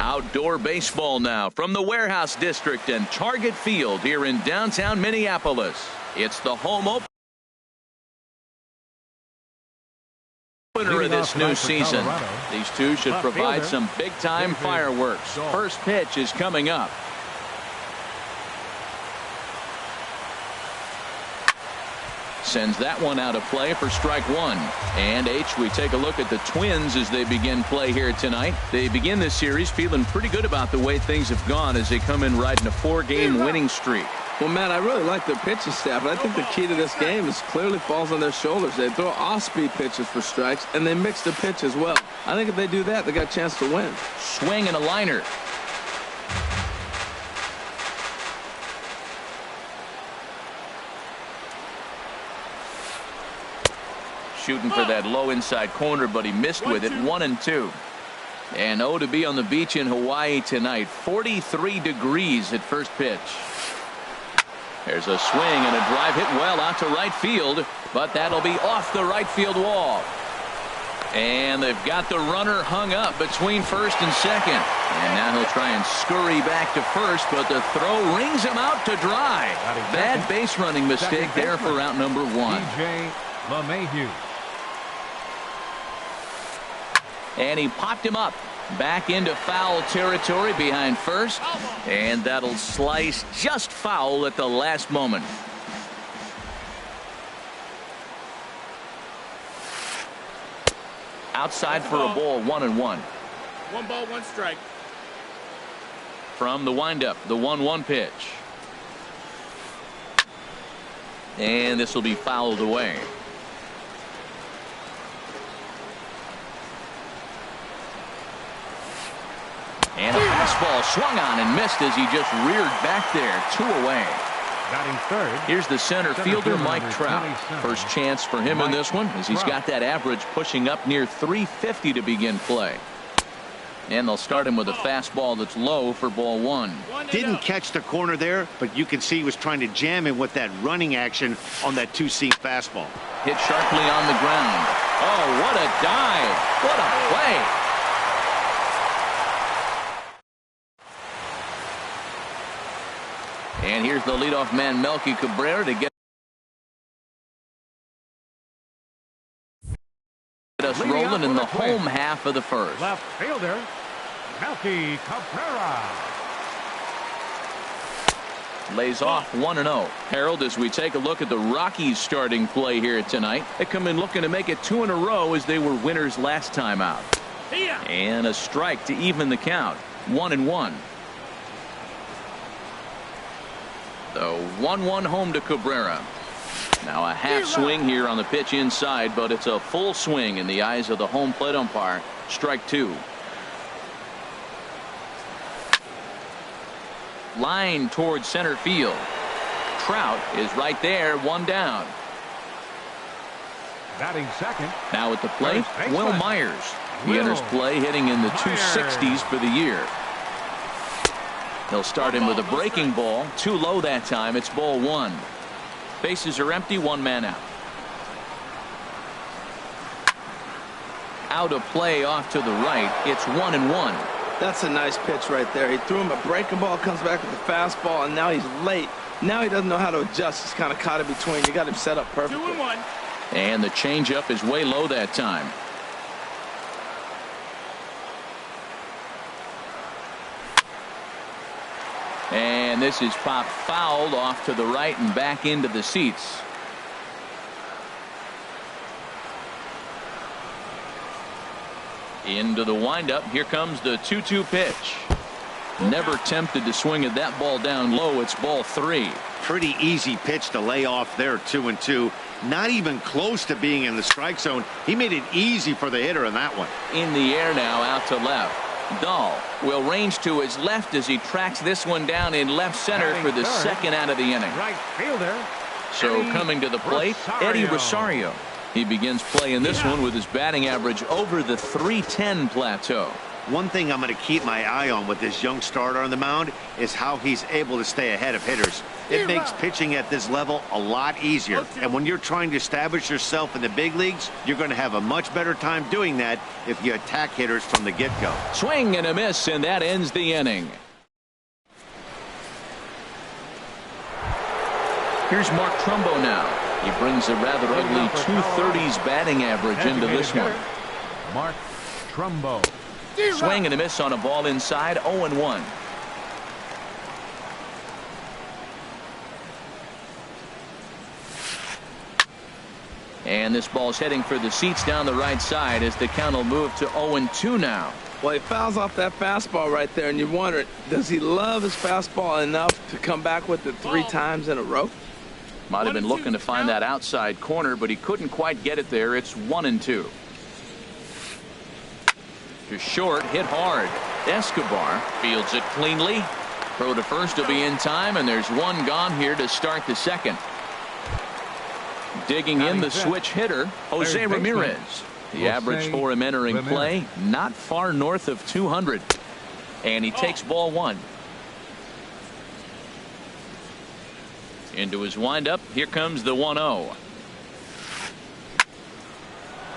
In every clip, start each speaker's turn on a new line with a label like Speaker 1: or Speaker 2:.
Speaker 1: Outdoor baseball now from the Warehouse District and Target Field here in downtown Minneapolis. It's the home opener of this new season. These two should provide some big-time fireworks. First pitch is coming up. Sends that one out of play for strike one. And we take a look at the Twins as they begin play here tonight. They begin this series feeling pretty good about the way things have gone as they come in riding a 4-game winning streak.
Speaker 2: Well, Matt, I really like their pitching staff, but I think the key to this game is clearly falls on their shoulders. They throw off-speed pitches for strikes, and they mix the pitch as well. I think if they do that, they got a chance to win.
Speaker 1: Swing and a liner. Shooting for that low inside corner, but he missed with it. 1-2. And to be on the beach in Hawaii tonight. 43 degrees at first pitch. There's a swing and a drive hit well out to right field, but that'll be off the right field wall. And they've got the runner hung up between first and second. And now he'll try and scurry back to first, but the throw rings him out to dry. Bad base running mistake there for out number one. And he popped him up back into foul territory behind first, and that'll slice just foul at the last moment. Outside for a ball. 1-1.
Speaker 3: 1 ball, 1 strike.
Speaker 1: From the windup, the 1-1 pitch. And this will be fouled away. And a fastball swung on and missed as he just reared back there. 2 away.
Speaker 4: Batting third.
Speaker 1: Here's the center fielder, Mike Trout. First chance for him in this one as he's got that average pushing up near 350 to begin play. And they'll start him with a fastball that's low for ball 1.
Speaker 5: Didn't catch the corner there, but you can see he was trying to jam him with that running action on that 2-seam fastball.
Speaker 1: Hit sharply on the ground. Oh, what a dive. What a play. And here's the leadoff man, Melky Cabrera, to get us rolling in the home half of the first.
Speaker 4: Left fielder, Melky Cabrera.
Speaker 1: Lays off 1-0. Harold, as we take a look at the Rockies starting play here tonight, they come in looking to make it 2 in a row as they were winners last time out. And a strike to even the count. 1-1. The 1-1 home to Cabrera. Now a half swing here on the pitch inside, but it's a full swing in the eyes of the home plate umpire. Strike 2. Line towards center field. Trout is right there, 1 down.
Speaker 4: Batting second.
Speaker 1: Now at the plate, Will Myers. He enters play hitting in the 260s for the year. They'll start him with a breaking ball. Too low that time. It's ball 1. Bases are empty. 1 man out. Out of play off to the right. It's 1-1.
Speaker 2: That's a nice pitch right there. He threw him a breaking ball, comes back with a fastball, and now he's late. Now he doesn't know how to adjust. He's kind of caught in between. You got him set up perfectly.
Speaker 3: 2-1.
Speaker 1: And the changeup is way low that time. And this is popped fouled off to the right and back into the seats. Into the windup. Here comes the 2-2 pitch. Never tempted to swing at that ball down low. It's ball 3.
Speaker 5: Pretty easy pitch to lay off there. 2-2. Not even close to being in the strike zone. He made it easy for the hitter in that one.
Speaker 1: In the air now, out to left. Dahl will range to his left as he tracks this one down in left center for the second out of the inning.
Speaker 4: Right fielder.
Speaker 1: So coming to the plate, Eddie Rosario. He begins play in this one with his batting average over the .310 plateau.
Speaker 5: One thing I'm going to keep my eye on with this young starter on the mound is how he's able to stay ahead of hitters. It makes pitching at this level a lot easier. And when you're trying to establish yourself in the big leagues, you're going to have a much better time doing that if you attack hitters from the get-go.
Speaker 1: Swing and a miss, and that ends the inning. Here's Mark Trumbo now. He brings a rather ugly 230s batting average into this one.
Speaker 4: Mark Trumbo.
Speaker 1: Swing and a miss on a ball inside, 0-1. And this ball's heading for the seats down the right side as the count will move to 0-2 now.
Speaker 2: Well, he fouls off that fastball right there, and you wonder, does he love his fastball enough to come back with it 3 times in a row?
Speaker 1: Might have been looking to find that outside corner, but he couldn't quite get it there. It's 1-2. To short, hit hard. Escobar fields it cleanly. Throw to first will be in time, and there's one gone here to start the second. Digging in the switch hitter, Jose Ramirez. The average for him entering play, not far north of 200. And he takes ball 1. Into his windup, here comes the 1-0.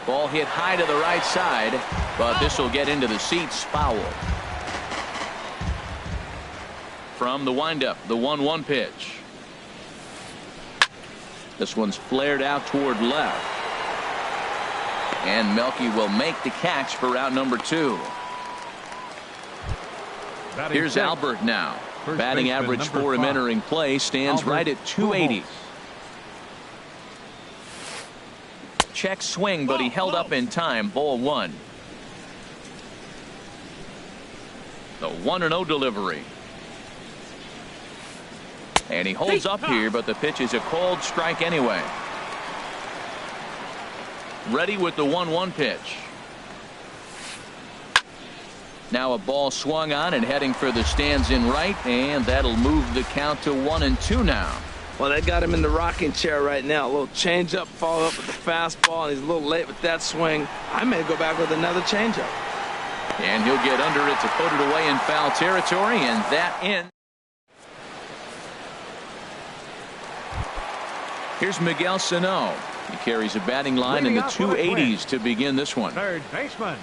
Speaker 1: Ball hit high to the right side, but this will get into the seats, foul. From the windup, the 1-1 pitch. This one's flared out toward left. And Melky will make the catch for out number 2. Here's Albert now. Batting average for him entering play stands right at 280. Check swing, but he held up in time. Ball 1. The 1-0 delivery. And he holds up here, but the pitch is a called strike anyway. Ready with the 1-1 pitch. Now a ball swung on and heading for the stands in right, and that'll move the count to 1-2 now.
Speaker 2: Well, they got him in the rocking chair right now. A little changeup, follow up with the fastball, and he's a little late with that swing. I may go back with another changeup.
Speaker 1: And he'll get under it to put it away in foul territory, and that ends. Here's Miguel Sano. He carries a batting line in the 280s to begin this one.
Speaker 4: Third baseman,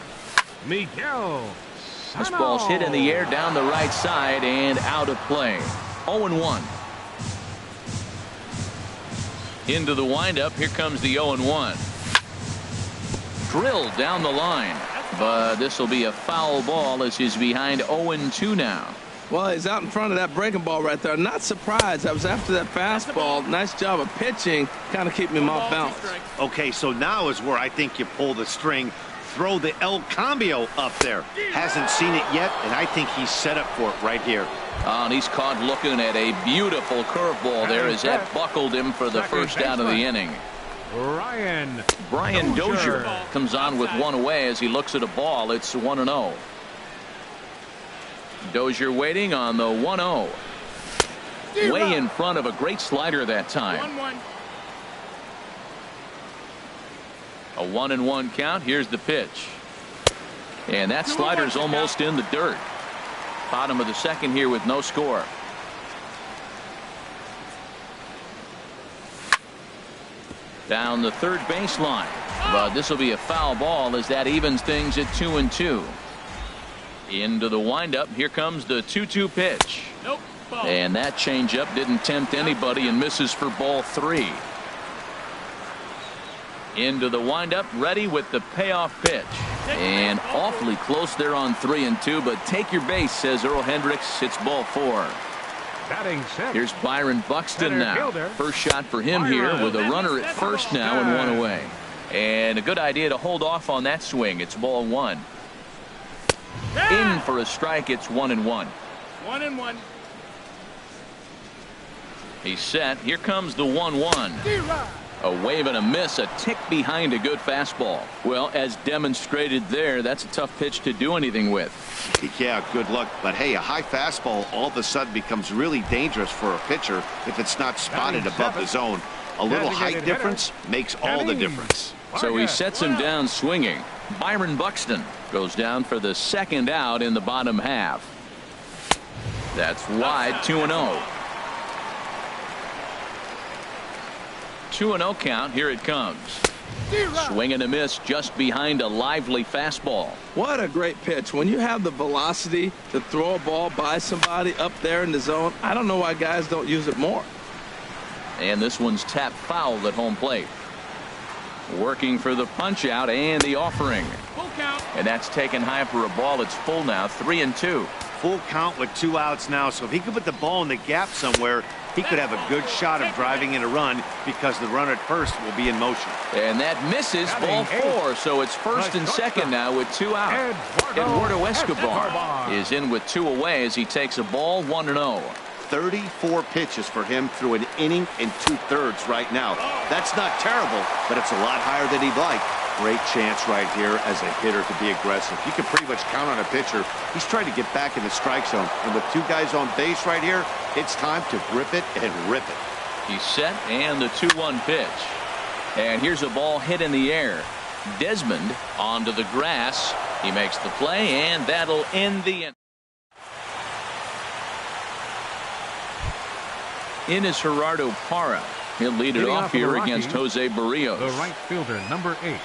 Speaker 4: Miguel Sano.
Speaker 1: This ball's hit in the air down the right side and out of play. 0-1. Into the windup. Here comes the 0-1. Drilled down the line. But this will be a foul ball as he's behind 0-2 now.
Speaker 2: Well, he's out in front of that breaking ball right there. Not surprised. I was after that fastball. Nice job of pitching. Kind of keeping him off balance.
Speaker 5: Okay, so now is where I think you pull the string. Throw the El Cambio up there. Hasn't seen it yet, and I think he's set up for it right here.
Speaker 1: Oh, and he's caught looking at a beautiful curveball there as that buckled him for the first out of the inning. Brian Dozier comes on with one away as he looks at a ball. It's 1-0. Dozier waiting on the 1-0. Way in front of a great slider that time. 1-1. A 1-1 count. Here's the pitch. And that slider's almost in the dirt. Bottom of the second here with no score. Down the third baseline. But this will be a foul ball as that evens things at 2-2. Into the windup. Here comes the 2-2 pitch. And that changeup didn't tempt anybody and misses for ball 3. Into the windup, ready with the payoff pitch. And awfully close there on 3-2, but take your base, says Earl Hendricks. It's ball 4. Here's Byron Buxton now. First shot for him here with a runner at first now and one away. And a good idea to hold off on that swing. It's ball 1. In for a strike. It's 1-1.
Speaker 3: 1-1.
Speaker 1: He's set. Here comes the 1-1. A wave and a miss, a tick behind a good fastball. Well, as demonstrated there, that's a tough pitch to do anything with.
Speaker 5: Yeah, good luck. But hey, a high fastball all of a sudden becomes really dangerous for a pitcher if it's not spotted above the zone. A little height difference makes all the difference.
Speaker 1: So he sets him down swinging. Byron Buxton goes down for the second out in the bottom half. That's wide. 2-0. 2-0 count. Here it comes. Swing and a miss just behind a lively fastball.
Speaker 2: What a great pitch. When you have the velocity to throw a ball by somebody up there in the zone, I don't know why guys don't use it more.
Speaker 1: And this one's tapped foul at home plate. Working for the punch out and the offering.
Speaker 3: Full count.
Speaker 1: And that's taken high for a ball. It's full now. 3-2.
Speaker 5: Full count with 2 outs now. So if he could put the ball in the gap somewhere, he could have a good shot of driving in a run because the runner at first will be in motion.
Speaker 1: And that misses. Ball 4. So it's first and second now with 2 out. Eduardo Escobar is in with 2 away as he takes a ball. 1-0.
Speaker 5: 34 pitches for him through an inning and 2/3 right now. That's not terrible, but it's a lot higher than he'd like. Great chance right here as a hitter to be aggressive. You can pretty much count on a pitcher. He's trying to get back in the strike zone. And with 2 guys on base right here, it's time to grip it and rip it.
Speaker 1: He's set, and the 2-1 pitch. And here's a ball hit in the air. Desmond onto the grass. He makes the play, and that'll end the inning. In is Gerardo Parra. He'll lead it off here against Jose Barrios.
Speaker 4: The right fielder, number 8,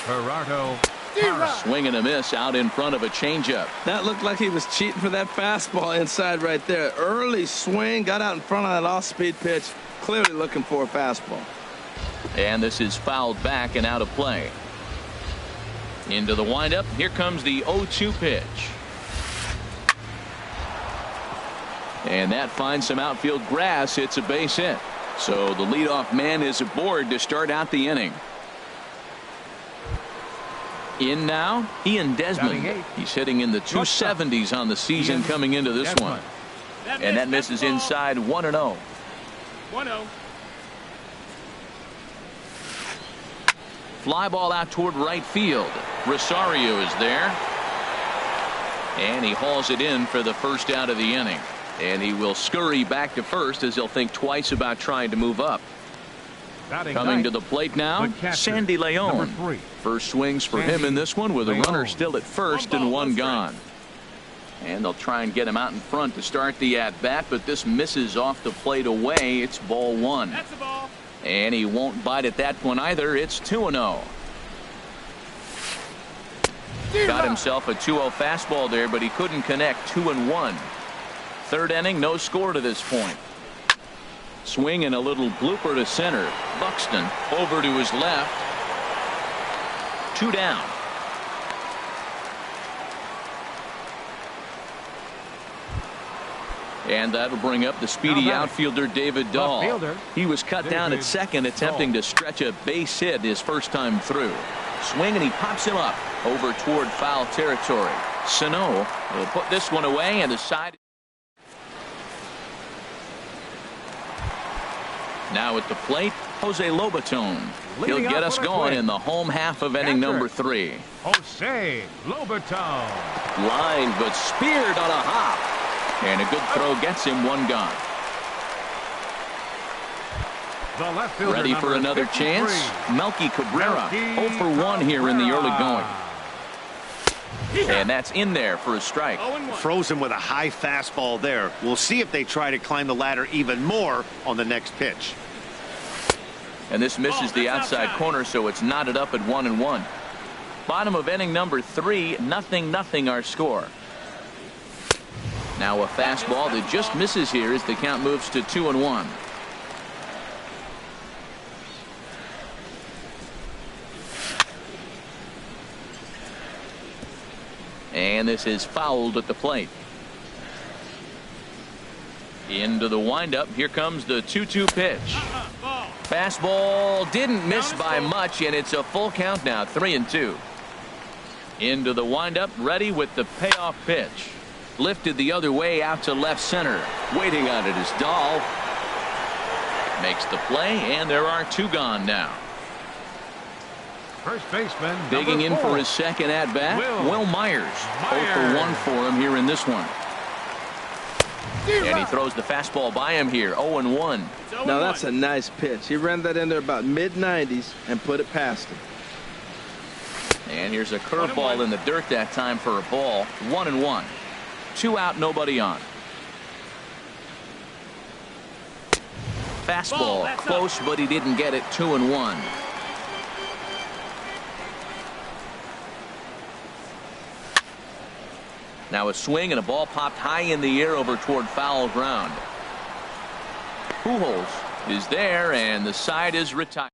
Speaker 4: Gerardo Parra.
Speaker 1: Swing and a miss out in front of a changeup.
Speaker 2: That looked like he was cheating for that fastball inside right there. Early swing, got out in front of that off-speed pitch. Clearly looking for a fastball.
Speaker 1: And this is fouled back and out of play. Into the windup. Here comes the 0-2 pitch. And that finds some outfield grass. It's a base hit. So the leadoff man is aboard to start out the inning. In now, Ian Desmond. He's hitting in the 270s on the season coming into this one. And that misses inside. 1-0.
Speaker 3: 1-0.
Speaker 1: Fly ball out toward right field. Rosario is there. And he hauls it in for the first out of the inning. And he will scurry back to first as he'll think twice about trying to move up. Coming to the plate now, Sandy Leon. First swings for him in this one with a runner still at first and 1 gone. And they'll try and get him out in front to start the at-bat, but this misses off the plate away. It's ball 1.
Speaker 3: That's a ball.
Speaker 1: And he won't bite at that one either. It's 2-0. Got himself a 2-0 fastball there, but he couldn't connect. 2-1. Third inning, no score to this point. Swing and a little blooper to center. Buxton over to his left. 2 down. And that'll bring up the speedy outfielder David Dahl. He was cut down at second, attempting to stretch a base hit his first time through. Swing and he pops him up over toward foul territory. Sano will put this one away, and the side. Now at the plate, Jose Lobaton. He'll get us going in the home half of inning number 3.
Speaker 4: Jose Lobaton.
Speaker 1: Line, but speared on a hop. And a good throw gets him 1 gone.
Speaker 4: The left fielder,
Speaker 1: ready for another
Speaker 4: 53.
Speaker 1: chance. Melky Cabrera 0 for 1 here in the early going. And that's in there for a strike.
Speaker 5: Frozen with a high fastball there. We'll see if they try to climb the ladder even more on the next pitch.
Speaker 1: And this misses the outside corner, so it's knotted up at 1-1. Bottom of inning number 3, 0-0 our score. Now a fastball that just misses here as the count moves to 2-1. And this is fouled at the plate. Into the windup. Here comes the 2-2 pitch. Fastball didn't miss by much, and it's a full count now. 3-2. Into the windup, ready with the payoff pitch. Lifted the other way out to left center. Waiting on it is Dahl. Makes the play, and there are 2 gone now.
Speaker 4: First baseman,
Speaker 1: digging in for his second at bat, Will Myers. 0 for 1 for him here in this one. And he throws the fastball by him here. 0-1.
Speaker 2: Now that's a nice pitch. He ran that in there about mid-90s and put it past him.
Speaker 1: And here's a curveball in the dirt that time for a ball. 1-1. 2 out, nobody on. Fastball close, but he didn't get it. 2-1. Now a swing and a ball popped high in the air over toward foul ground. Pujols is there, and the side is retired.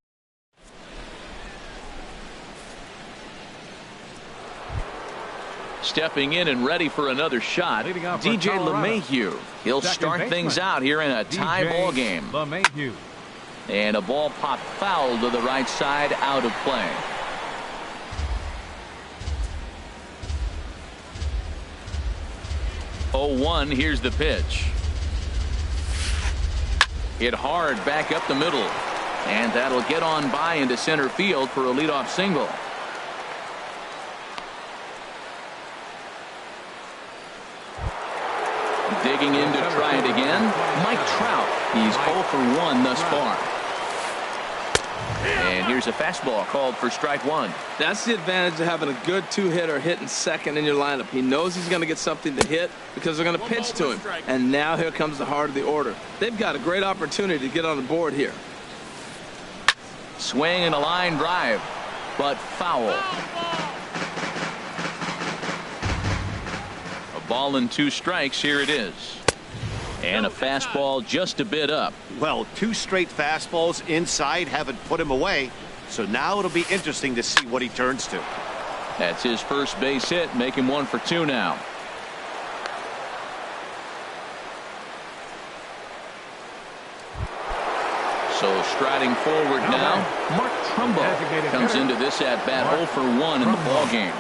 Speaker 1: Stepping in and ready for another shot, DJ LeMahieu. He'll start things out here in a tie ball game.
Speaker 4: LeMahieu.
Speaker 1: And a ball popped foul to the right side, out of play. Oh, 1, here's the pitch. Hit hard back up the middle. And that'll get on by into center field for a leadoff single. Digging in to try it again, Mike Trout. He's 0 for 1 thus far. And here's a fastball called for strike 1.
Speaker 2: That's the advantage of having a good two-hitter hitting second in your lineup. He knows he's going to get something to hit because they're going to pitch to him. And now here comes the heart of the order. They've got a great opportunity to get on the board here.
Speaker 1: Swing and a line drive, but foul. A ball and 2 strikes. Here it is. And a fastball just a bit up.
Speaker 5: Well, 2 straight fastballs inside haven't put him away. So now it'll be interesting to see what he turns to.
Speaker 1: That's his first base hit, making 1 for 2 now. So striding forward now, Mark Trumbo comes into this at bat 0 for 1 in the ball game.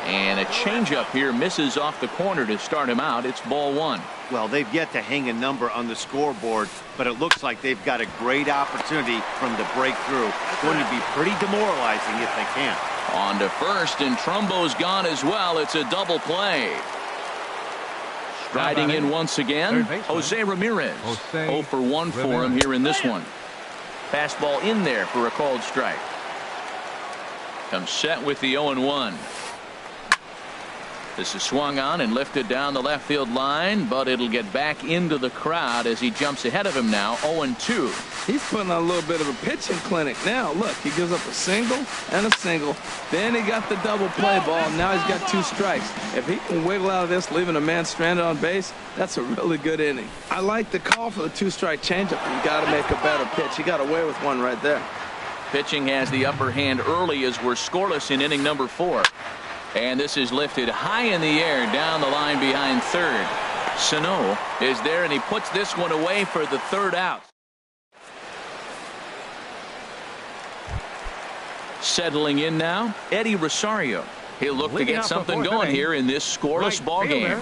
Speaker 1: And a changeup here misses off the corner to start him out. It's ball 1.
Speaker 5: Well, they've yet to hang a number on the scoreboard, but it looks like they've got a great opportunity from the breakthrough. It's going to be pretty demoralizing if they can't.
Speaker 1: On to first, and Trumbo's gone as well. It's a double play. Striding in once again, Jose Ramirez. 0 for 1 for him here in this one. Fastball in there for a called strike. Comes set with the 0-1. This is swung on and lifted down the left field line, but it'll get back into the crowd as he jumps ahead of him now. 0-2.
Speaker 2: He's putting on a little bit of a pitching clinic now. Look, he gives up a single and a single. Then he got the double play ball. Now he's got 2 strikes. If he can wiggle out of this, leaving a man stranded on base, that's a really good inning. I like the call for the 2-strike changeup. You got to make a better pitch. He got away with one right there.
Speaker 1: Pitching has the upper hand early as we're scoreless in inning number 4. And this is lifted high in the air down the line behind third. Sano is there, and he puts this one away for the 3rd out. Settling in now, Eddie Rosario. He'll look to get something going here in this scoreless ball game.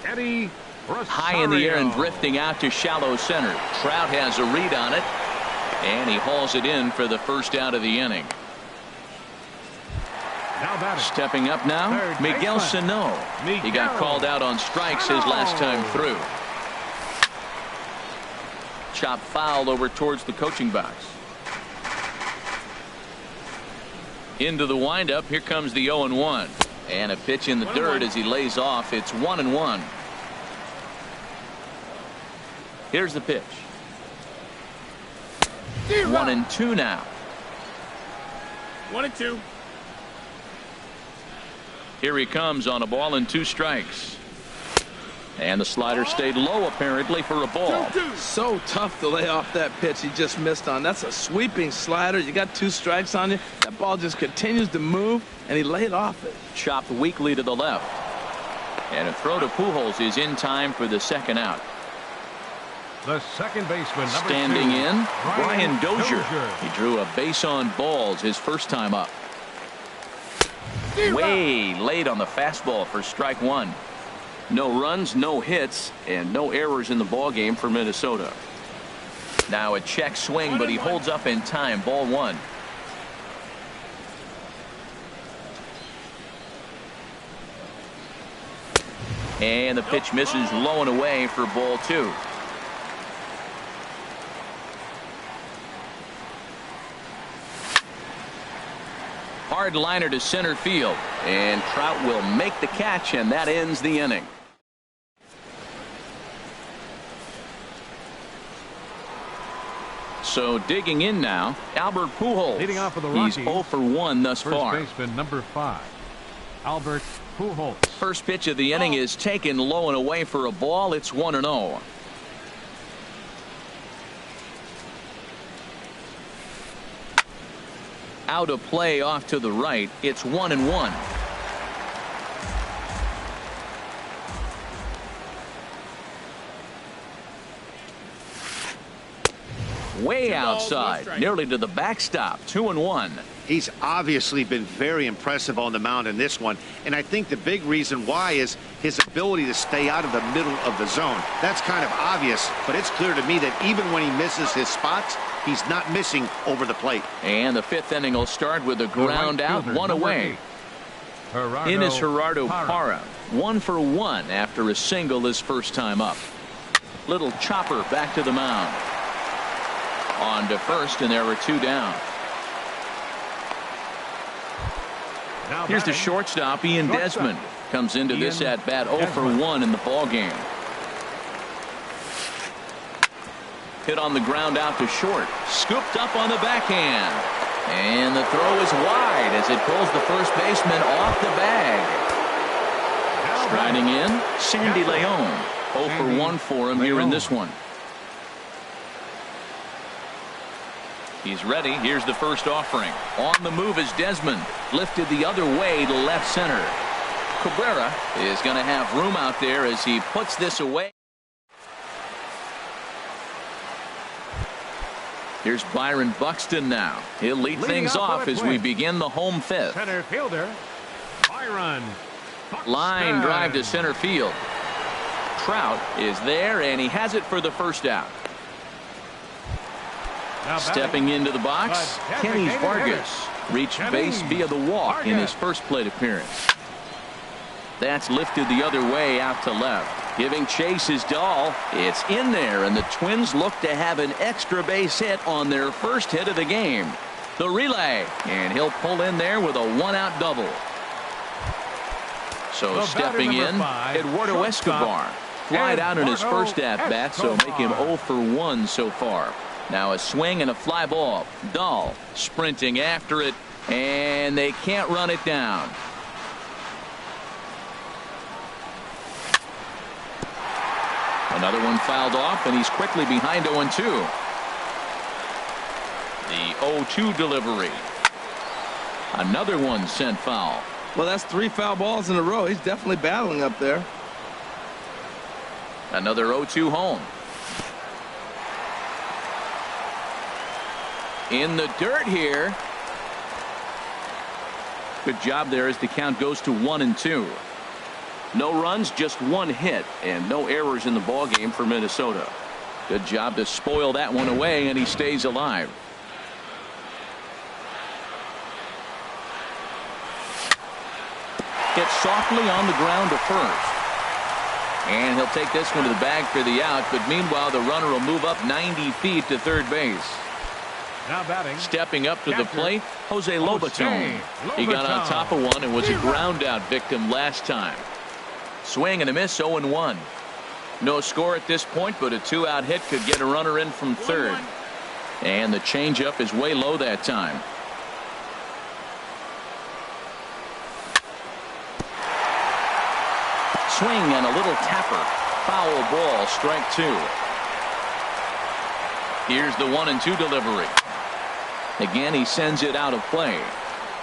Speaker 4: Eddie Rosario.
Speaker 1: High in the air and drifting out to shallow center. Trout has a read on it, and he hauls it in for the 1st out of the inning. Stepping up now, Miguel Sano. He got called out on strikes his last time through. Chop fouled over towards the coaching box. Into the windup. Here comes the 0-1. And a pitch in the dirt as he lays off. It's 1-1. Here's the pitch. 1-2 now.
Speaker 3: 1-2.
Speaker 1: Here he comes on a ball and 2 strikes. And the slider stayed low apparently for a ball.
Speaker 2: So tough to lay off that pitch he just missed on. That's a sweeping slider. You got 2 strikes on you. That ball just continues to move, and he laid off it.
Speaker 1: Chopped weakly to the left. And a throw to Pujols is in time for the 2nd out.
Speaker 4: The second baseman, number
Speaker 1: standing
Speaker 4: 2,
Speaker 1: in, Brian Dozier. He drew a base on balls his first time up. Way late on the fastball for strike 1. No runs, no hits, and no errors in the ball game for Minnesota. Now a check swing, but he holds up in time. Ball 1. And the pitch misses low and away for ball 2. hard liner to center field, and Trout will make the catch, and that ends the inning. So digging in now, Albert Pujols.
Speaker 4: Leading off for the
Speaker 1: He's
Speaker 4: Rockies,
Speaker 1: 0 for 1 thus
Speaker 4: first
Speaker 1: far.
Speaker 4: baseman number 5, Albert Pujols.
Speaker 1: First pitch of the inning is taken low and away for a ball. It's 1-0. Out of play off to the right. It's 1-1. Way outside, nearly to the backstop. 2-1.
Speaker 5: He's obviously been very impressive on the mound in this one, and I think the big reason why is his ability to stay out of the middle of the zone. That's kind of obvious, but it's clear to me that even when he misses his spots, he's not missing over the plate.
Speaker 1: And the fifth inning will start with a ground out, one away. In is Gerardo Parra, 1 for 1 after a single his first time up. Little chopper back to the mound. On to first, and there were 2 down. Here's the shortstop, Ian Desmond. Comes into this at-bat 0 for 1 in the ballgame. Hit on the ground out to short. Scooped up on the backhand. And the throw is wide as it pulls the first baseman off the bag. Striding in, Sandy Leon. 0 for 1 for him here in this one. He's ready. Here's the first offering. On the move is Desmond. Lifted the other way to left center. Cabrera is going to have room out there as he puts this away. Here's Byron Buxton now. He'll lead things off as we begin the home fifth.
Speaker 4: Center fielder, Byron Buxton.
Speaker 1: Line drive to center field. Trout is there, and he has it for the first out. Stepping into the box, Kenny Vargas reached base via the walk in his first plate appearance. That's lifted the other way out to left. Giving chase is Dahl. It's in there, and the Twins look to have an extra base hit on their first hit of the game. The relay, and he'll pull in there with a 1-out double. So stepping in, Eduardo Escobar. Flied out in his first at-bat, so make him 0 for 1 so far. Now a swing and a fly ball. Dahl sprinting after it, and they can't run it down. Another one fouled off, and he's quickly behind 0-2. The 0-2 delivery. Another one sent foul.
Speaker 2: Well, that's 3 foul balls in a row. He's definitely battling up there.
Speaker 1: Another 0-2 home. In the dirt here. Good job there as the count goes to 1-2. No runs, just 1 hit, and no errors in the ballgame for Minnesota. Good job to spoil that one away, and he stays alive. Hit softly on the ground to first. And he'll take this one to the bag for the out, but meanwhile the runner will move up 90 feet to third base.
Speaker 4: Now batting.
Speaker 1: Stepping up to the plate, Jose Lobaton. He got on top of one and was a ground out victim last time. Swing and a miss, 0-1. No score at this point, but a 2-out hit could get a runner in from third. And the changeup is way low that time. Swing and a little tapper. Foul ball, strike 2. Here's the 1-2 delivery. Again, he sends it out of play.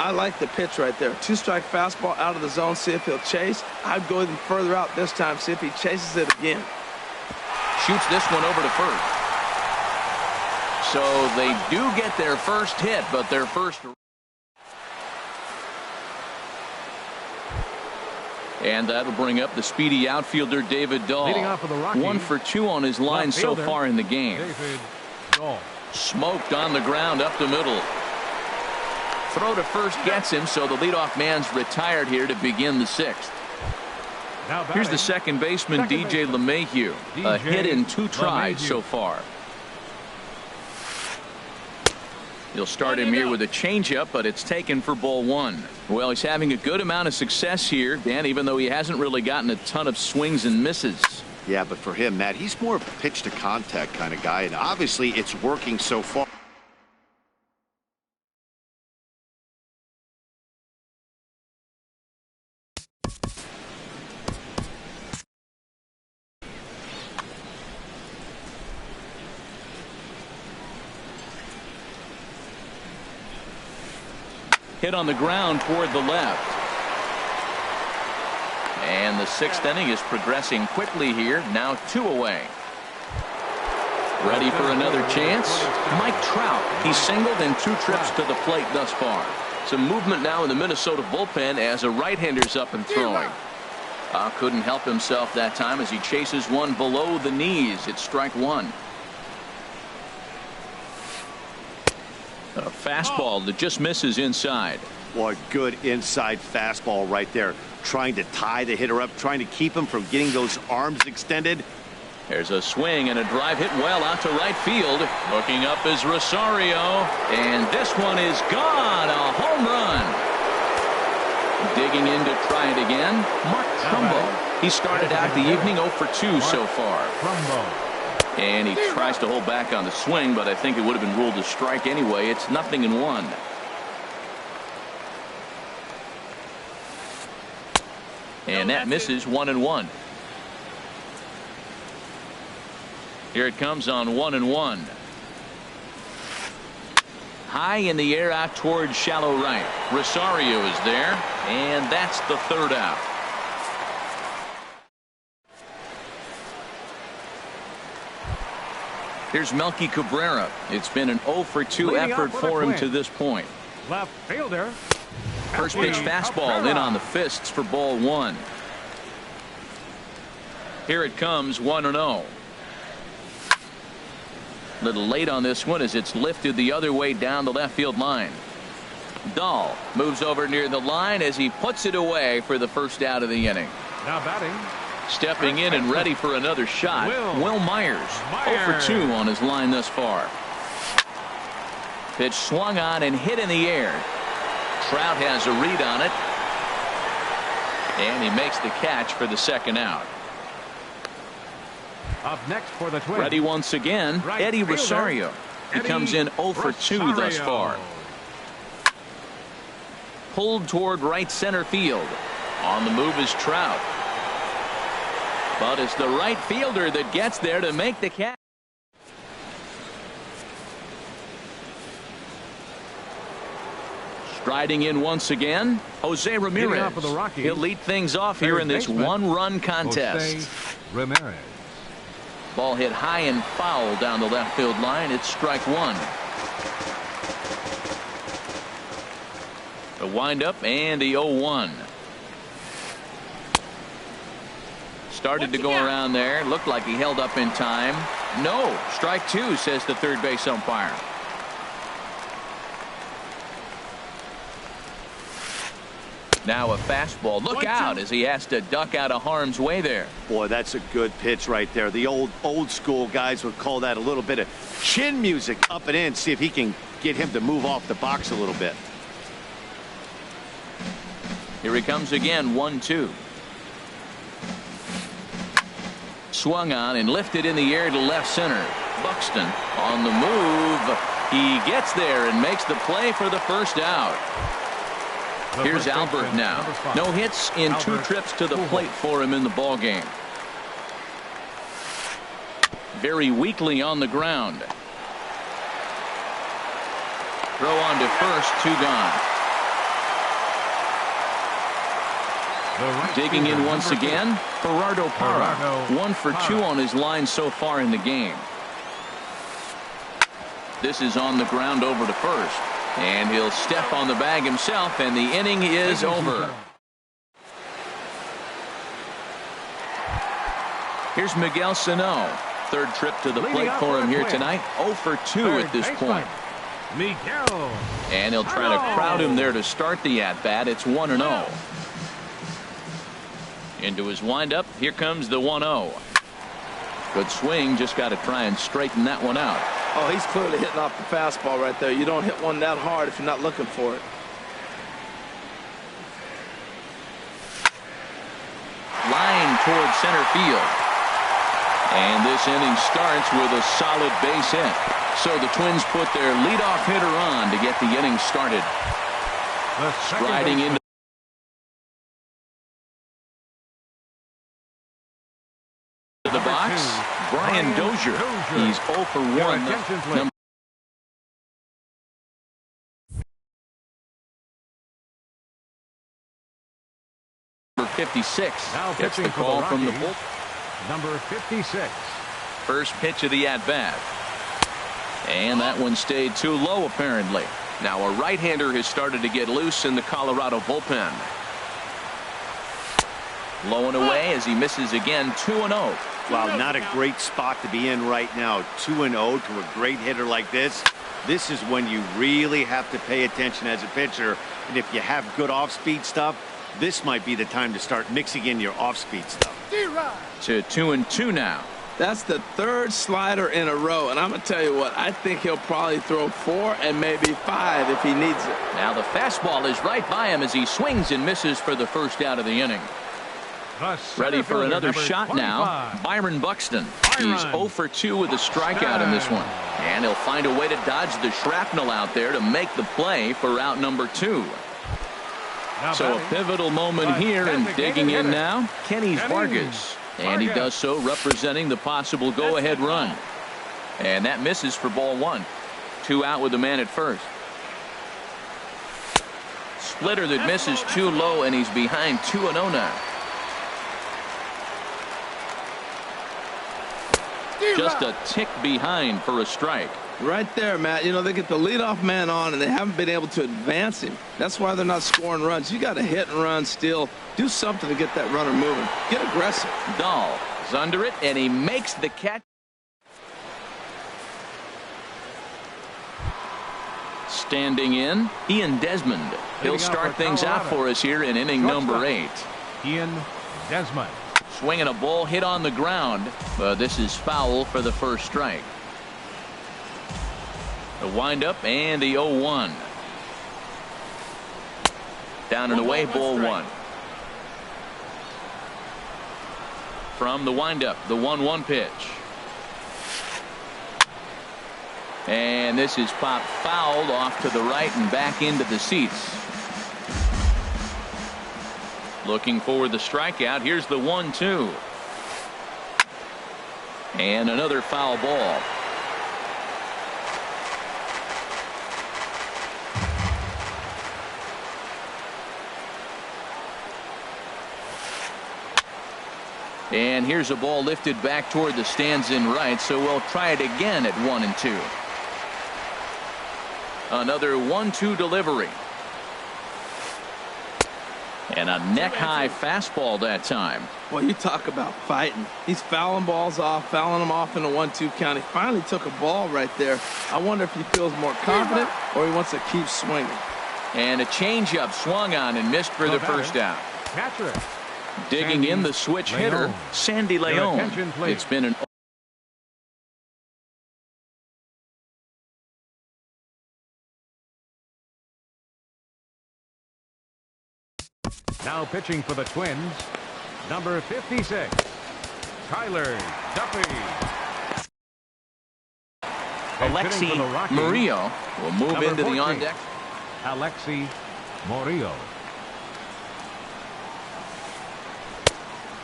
Speaker 2: I like the pitch right there. 2-strike fastball out of the zone. See if he'll chase. I'd go even further out this time. See if he chases it again.
Speaker 1: Shoots this one over to first. So they do get their first hit, but their first. And that'll bring up the speedy outfielder David Dahl.
Speaker 4: Leading off for the Rockies,
Speaker 1: 1 for 2 on his line so far in the game.
Speaker 4: David Dahl.
Speaker 1: Smoked on the ground up the middle. Throw to first gets him, so the leadoff man's retired here to begin the 6th. Here's the second baseman, DJ LeMahieu. A hit in 2 tries so far. He'll start him here with a changeup, but it's taken for ball one. Well, he's having a good amount of success here, Dan, even though he hasn't really gotten a ton of swings and misses.
Speaker 5: Yeah, but for him, Matt, he's more of a pitch to contact kind of guy, and obviously it's working so far.
Speaker 1: Hit on the ground toward the left. And the sixth inning is progressing quickly here. Now 2 away. Ready for another chance. Mike Trout. He's singled in 2 trips to the plate thus far. Some movement now in the Minnesota bullpen as a right-hander's up and throwing. Couldn't help himself that time as he chases one below the knees. It's strike one. A fastball that just misses inside.
Speaker 5: Boy, good inside fastball right there. Trying to tie the hitter up, trying to keep him from getting those arms extended.
Speaker 1: There's a swing and a drive hit well out to right field. Looking up is Rosario. And this one is gone. A home run. Digging in to try it again. Mark Trumbo. He started out the evening 0 for 2 so far. And he tries to hold back on the swing, but I think it would have been ruled a strike anyway. It's 0-1. And that misses 1-1. Here it comes on 1-1. High in the air out towards shallow right. Rosario is there, and that's the 3rd out. Here's Melky Cabrera. It's been an 0 for 2 effort for him to this point.
Speaker 4: Left fielder.
Speaker 1: First pitch fastball in on the fists for ball one. Here it comes 1-0. Little late on this one as it's lifted the other way down the left field line. Dahl moves over near the line as he puts it away for the first out of the inning.
Speaker 4: Now batting.
Speaker 1: Stepping in and ready for another shot, Will Myers. 0 for 2 on his line thus far. Pitch swung on and hit in the air. Trout has a read on it. And he makes the catch for the 2nd out.
Speaker 4: Up next for the Twins.
Speaker 1: Ready once again,
Speaker 4: Right
Speaker 1: Eddie
Speaker 4: fielder,
Speaker 1: Rosario. He comes in 0 for 2 thus far. Pulled toward right center field. On the move is Trout. But it's the right fielder that gets there to make the catch. Striding in once again, Jose Ramirez. He'll lead things off here in this 1-run contest.
Speaker 4: Jose Ramirez.
Speaker 1: Ball hit high and foul down the left field line. It's strike one. The windup and the 0-1. Started to go around there. Looked like he held up in time. No. Strike two, says the third base umpire. Now a fastball. Look out as he has to duck out of harm's way there.
Speaker 5: Boy, that's a good pitch right there. The old school guys would call that a little bit of chin music up and in. See if he can get him to move off the box a little bit.
Speaker 1: Here he comes again. 1-2. Swung on and lifted in the air to left center. Buxton on the move. He gets there and makes the play for the first out. Here's Albert now. No hits in 2 trips to the plate for him in the ball game. Very weakly on the ground. Throw on to first, 2 gone. Digging in once again, Gerardo Parra. 1 for 2 on his line so far in the game. This is on the ground over to first. And he'll step on the bag himself, and the inning is over. Here's Miguel Sano. Third trip to the plate for him here tonight. 0 for 2 at this point.
Speaker 4: Miguel.
Speaker 1: And he'll try to crowd him there to start the at-bat. It's 1-0. Into his windup. Here comes the 1-0. Good swing, just got to try and straighten that one out.
Speaker 2: Oh, he's clearly hitting off the fastball right there. You don't hit one that hard if you're not looking for it.
Speaker 1: Line toward center field. And this inning starts with a solid base hit. So the Twins put their leadoff hitter on to get the inning started. Striding into the box, Brian Dozier. He's 0 for 1. Number 56 gets the call from the bullpen.
Speaker 4: Number 56.
Speaker 1: First pitch of the at-bat. And that one stayed too low, apparently. Now a right-hander has started to get loose in the Colorado bullpen. Low and away as he misses again, 2-0.
Speaker 5: Wow, not a great spot to be in right now. 2-0 to a great hitter like this. This is when you really have to pay attention as a pitcher. And if you have good off-speed stuff, this might be the time to start mixing in your off-speed stuff.
Speaker 1: To 2-2 now.
Speaker 2: That's the third slider in a row, and I'm going to tell you what, I think he'll probably throw 4 and maybe 5 if he needs it.
Speaker 1: Now the fastball is right by him as he swings and misses for the first out of the inning. Ready for another shot now. Byron Buxton. He's 0 for 2 with a strikeout in this one. And he'll find a way to dodge the shrapnel out there to make the play for out number 2. So a pivotal moment here, and digging in now, Kenny Vargas. And he does so representing the possible go-ahead run. And that misses for ball 1. 2 out with the man at first. Splitter that misses too low, and he's behind 2-0 now. Just a tick behind for a strike.
Speaker 2: Right there, Matt. You know, they get the leadoff man on, and they haven't been able to advance him. That's why they're not scoring runs. You got to hit and run, steal, do something to get that runner moving. Get aggressive.
Speaker 1: Dahl is under it, and he makes the catch. Standing in, Ian Desmond. He'll start things out for us here in inning number 8.
Speaker 4: Ian Desmond.
Speaker 1: Swinging a ball hit on the ground, but this is foul for the first strike. The windup and the 0-1. Down and away, ball 1. From the windup, the 1-1 pitch. And this is popped fouled off to the right and back into the seats. Looking for the strikeout. Here's the 1-2. And another foul ball. And here's a ball lifted back toward the stands in right, so we'll try it again at 1-2. Another 1-2 delivery. And a neck-high fastball that time.
Speaker 2: Well, you talk about fighting. He's fouling balls off, fouling them off in a 1-2 count. He finally took a ball right there. I wonder if he feels more confident or he wants to keep swinging.
Speaker 1: And a changeup swung on and missed for the first out.
Speaker 4: Catcher.
Speaker 1: Digging in the switch hitter, Sandy Leon. It's been an
Speaker 4: Now pitching for the Twins, number 56, Tyler Duffy.
Speaker 1: Alexi Murillo will move
Speaker 4: Number
Speaker 1: into
Speaker 4: 14,
Speaker 1: the on deck.
Speaker 4: Alexi Murillo.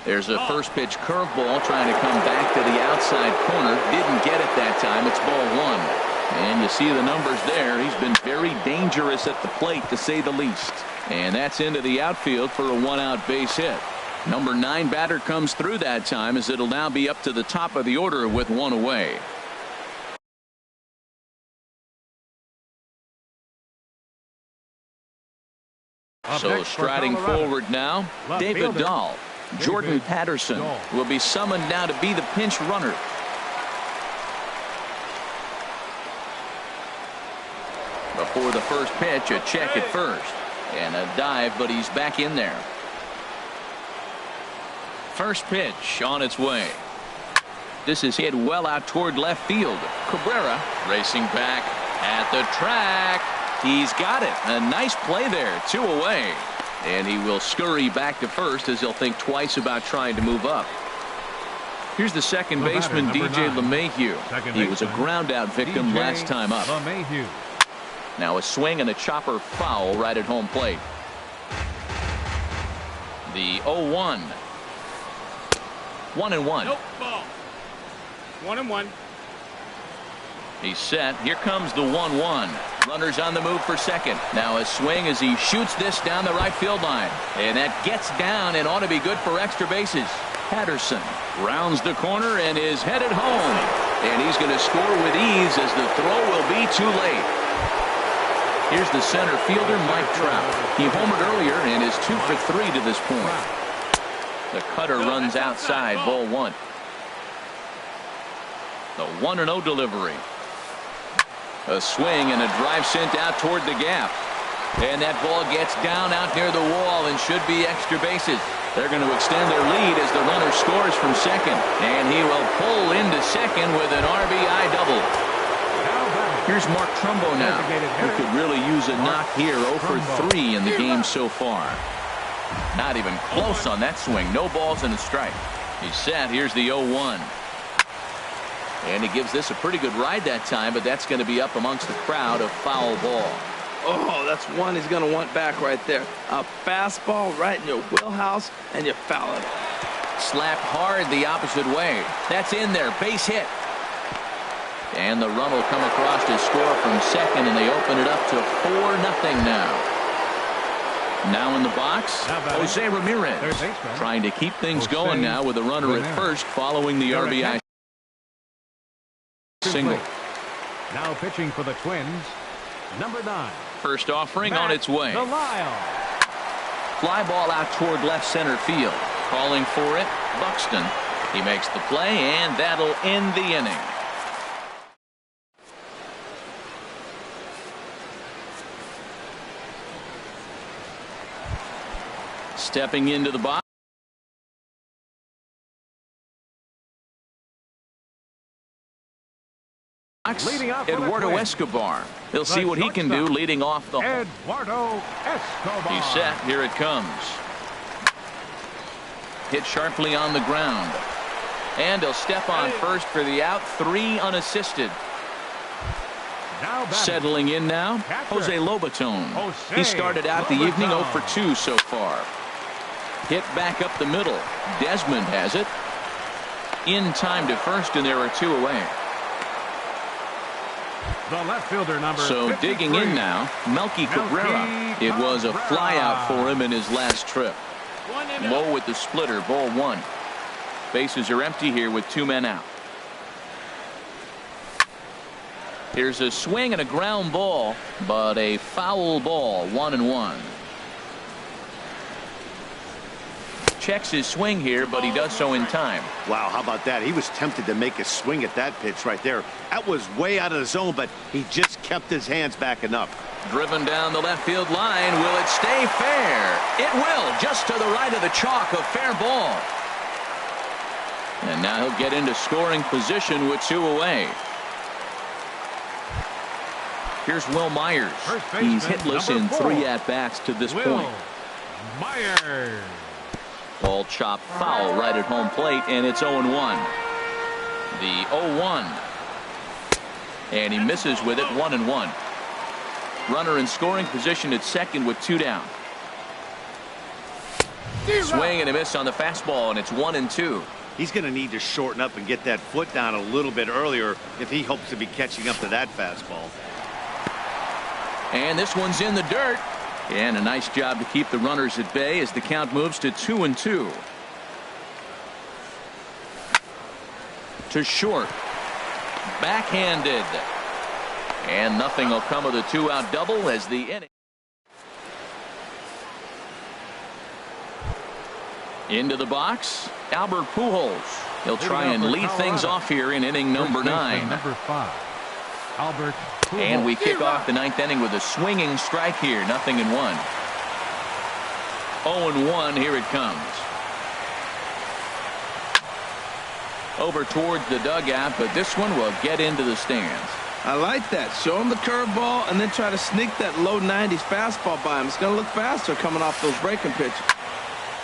Speaker 1: There's a first pitch curveball trying to come back to the outside corner. Didn't get it that time. It's ball 1. And you see the numbers there. He's been very dangerous at the plate, to say the least. And that's into the outfield for a 1-out base hit. Number 9 batter comes through that time, as it'll now be up to the top of the order with 1 away. So striding forward now, David Dahl. Jordan Patterson will be summoned now to be the pinch runner. Before the first pitch, a check at first. And a dive, but he's back in there. First pitch on its way. This is hit well out toward left field. Cabrera racing back at the track. He's got it. A nice play there. 2 away. And he will scurry back to first as he'll think twice about trying to move up. Here's the second baseman, DJ LeMahieu. He was a ground out victim last time up. Now a swing and a chopper foul right at home plate. The 0-1. 1-1.
Speaker 3: Nope, ball. 1-1.
Speaker 1: He's set. Here comes the 1-1. Runners on the move for second. Now a swing as he shoots this down the right field line. And that gets down and ought to be good for extra bases. Patterson rounds the corner and is headed home. And he's going to score with ease as the throw will be too late. Here's the center fielder, Mike Trout. He homered earlier and is 2 for 3 to this point. The cutter runs outside, ball 1. The 1-0 delivery. A swing and a drive sent out toward the gap. And that ball gets down out near the wall and should be extra bases. They're going to extend their lead as the runner scores from second. And he will pull into second with an RBI double. Here's Mark Trumbo now, who could really use a knock here. 0 for 3 in the game so far. Not even close on that swing. No balls and a strike. He's set. Here's the 0-1. And he gives this a pretty good ride that time, but that's going to be up amongst the crowd. A foul ball.
Speaker 2: Oh, that's one he's going to want back right there. A fastball right in your wheelhouse, and you foul it.
Speaker 1: Slapped hard the opposite way. That's in there. Base hit. And the run will come across to score from second, and they open it up to 4-0 now. Now in the box, Jose Ramirez trying to keep things going now with a runner at first following the RBI single.
Speaker 4: Now pitching for the Twins, number 9.
Speaker 1: First offering on its way. Fly ball out toward left center field. Calling for it, Buxton. He makes the play, and that'll end the inning. Stepping into the box. Eduardo Escobar. He'll see what he can do leading off the hole.
Speaker 4: Eduardo Escobar.
Speaker 1: He's set. Here it comes. Hit sharply on the ground. And he'll step on first for the out. 3 unassisted. Settling in now, Jose Lobaton. He started out the evening 0 for 2 so far. Hit back up the middle. Desmond has it. In time to first, and there are 2 away.
Speaker 4: The left fielder, number
Speaker 1: so
Speaker 4: 53.
Speaker 1: Digging in now, Melky Cabrera. It was a fly out for him in his last trip. Low with the splitter, ball 1. Bases are empty here with 2 men out. Here's a swing and a ground ball, but a foul ball. 1-1. Checks his swing here, but he does so in time.
Speaker 5: Wow, how about that? He was tempted to make a swing at that pitch right there. That was way out of the zone, but he just kept his hands back enough.
Speaker 1: Driven down the left field line. Will it stay fair? It will. Just to the right of the chalk. A fair ball. And now he'll get into scoring position with 2 away. Here's Will Myers. He's hitless in 3 at-bats to this point.
Speaker 4: Myers.
Speaker 1: Ball chopped foul right at home plate, and it's 0-1. The 0-1. And he misses with it. 1-1. Runner in scoring position at second with 2 down. Swing and a miss on the fastball, and it's 1-2.
Speaker 5: He's going to need to shorten up and get that foot down a little bit earlier if he hopes to be catching up to that fastball.
Speaker 1: And this one's in the dirt. And a nice job to keep the runners at bay as the count moves to 2-2. To short. Backhanded. And nothing will come of the 2-out double as the inning. Into the box, Albert Pujols. He'll try and lead things off here in inning number 9.
Speaker 4: Number 5. Albert Pujols.
Speaker 1: And we kick off the 9th inning with a swinging strike here. 0-1. 0-1. Here it comes. over towards the dugout, but this one will get into the stands.
Speaker 2: I like that. Show him the curveball and then try to sneak that low 90s fastball by him. It's going to look faster coming off those breaking pitches.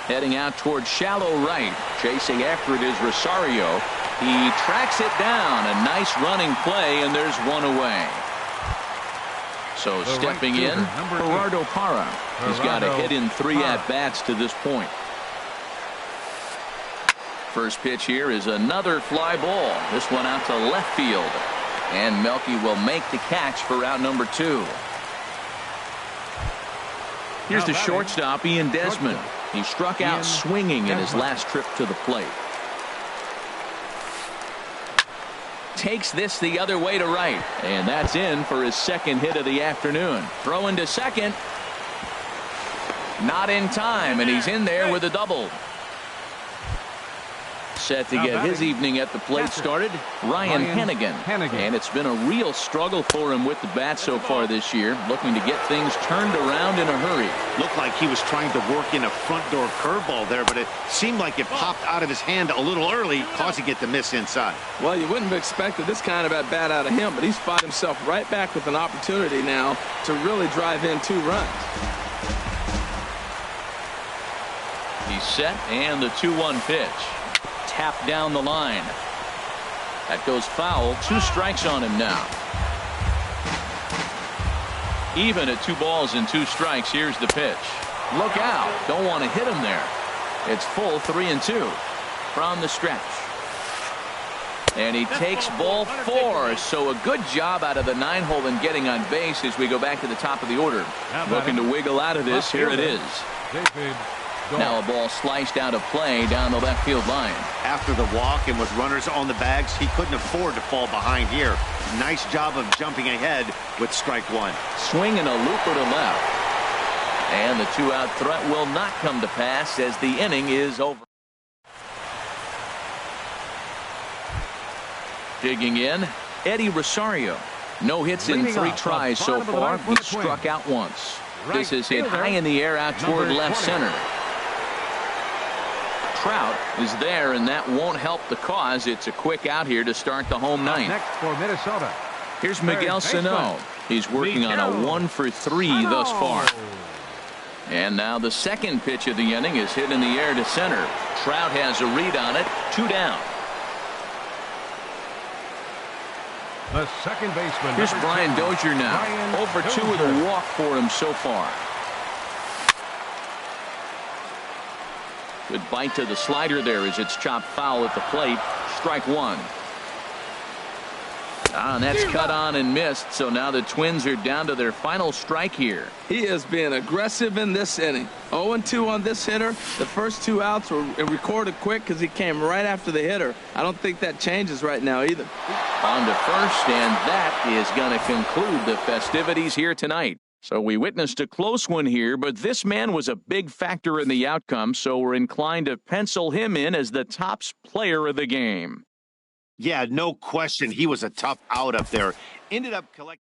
Speaker 1: Heading out towards shallow right. Chasing after it is Rosario. He tracks it down. A nice running play, and there's one away. So stepping in, Gerardo Parra. He's got a hit in 3 at-bats to this point. First pitch here is another fly ball. This one out to left field. And Melky will make the catch for out number 2. Here's the shortstop, Ian Desmond. He struck out swinging in his last trip to the plate. Takes this the other way to right. And that's in for his second hit of the afternoon. Throwing to second. Not in time, and he's in there with a double. Set to get his evening at the plate started, Ryan Hennigan. And it's been a real struggle for him with the bat so far this year, looking to get things turned around in a hurry.
Speaker 5: Looked like he was trying to work in a front door curveball there, but it seemed like it popped out of his hand a little early, causing it to miss inside.
Speaker 2: Well, you wouldn't have expected this kind of at bat out of him, but he's fought himself right back with an opportunity now to really drive in 2 runs.
Speaker 1: He's set, and the 2-1 pitch. Tapped down the line. That goes foul. 2 strikes on him now. Even at 2 balls and 2 strikes. Here's the pitch. Look out. Don't want to hit him there. It's full 3-2 from the stretch. And he takes ball 4. So a good job out of the 9-hole in getting on base as we go back to the top of the order. Looking to wiggle out of this. Here it is. Now a ball sliced out of play down the left field line.
Speaker 5: After the walk and with runners on the bags, he couldn't afford to fall behind here. Nice job of jumping ahead with strike 1.
Speaker 1: Swinging a looper to left. And the 2-out threat will not come to pass as the inning is over. Digging in, Eddie Rosario. No hits in 3 tries so far. He struck out once. This is hit high in the air out toward left center. Trout is there, and that won't help the cause. It's a quick out here to start the home 9th.
Speaker 4: Next for Minnesota.
Speaker 1: Here's Miguel Sano. He's working on a 1 for 3 thus far. And now the second pitch of the inning is hit in the air to center. Trout has a read on it. 2 down.
Speaker 4: The second baseman.
Speaker 1: Here's Brian Dozier now. Over 2 with a walk for him so far. Good bite to the slider there as it's chopped foul at the plate. Strike 1. And that's cut on and missed. So now the Twins are down to their final strike here.
Speaker 2: He is being aggressive in this inning. 0-2 on this hitter. The first 2 outs were recorded quick because he came right after the hitter. I don't think that changes right now either.
Speaker 1: On to first, and that is going to conclude the festivities here tonight. So we witnessed a close one here, but this man was a big factor in the outcome, so we're inclined to pencil him in as the top player of the game.
Speaker 5: Yeah, no question. He was a tough out up there. Ended up collecting.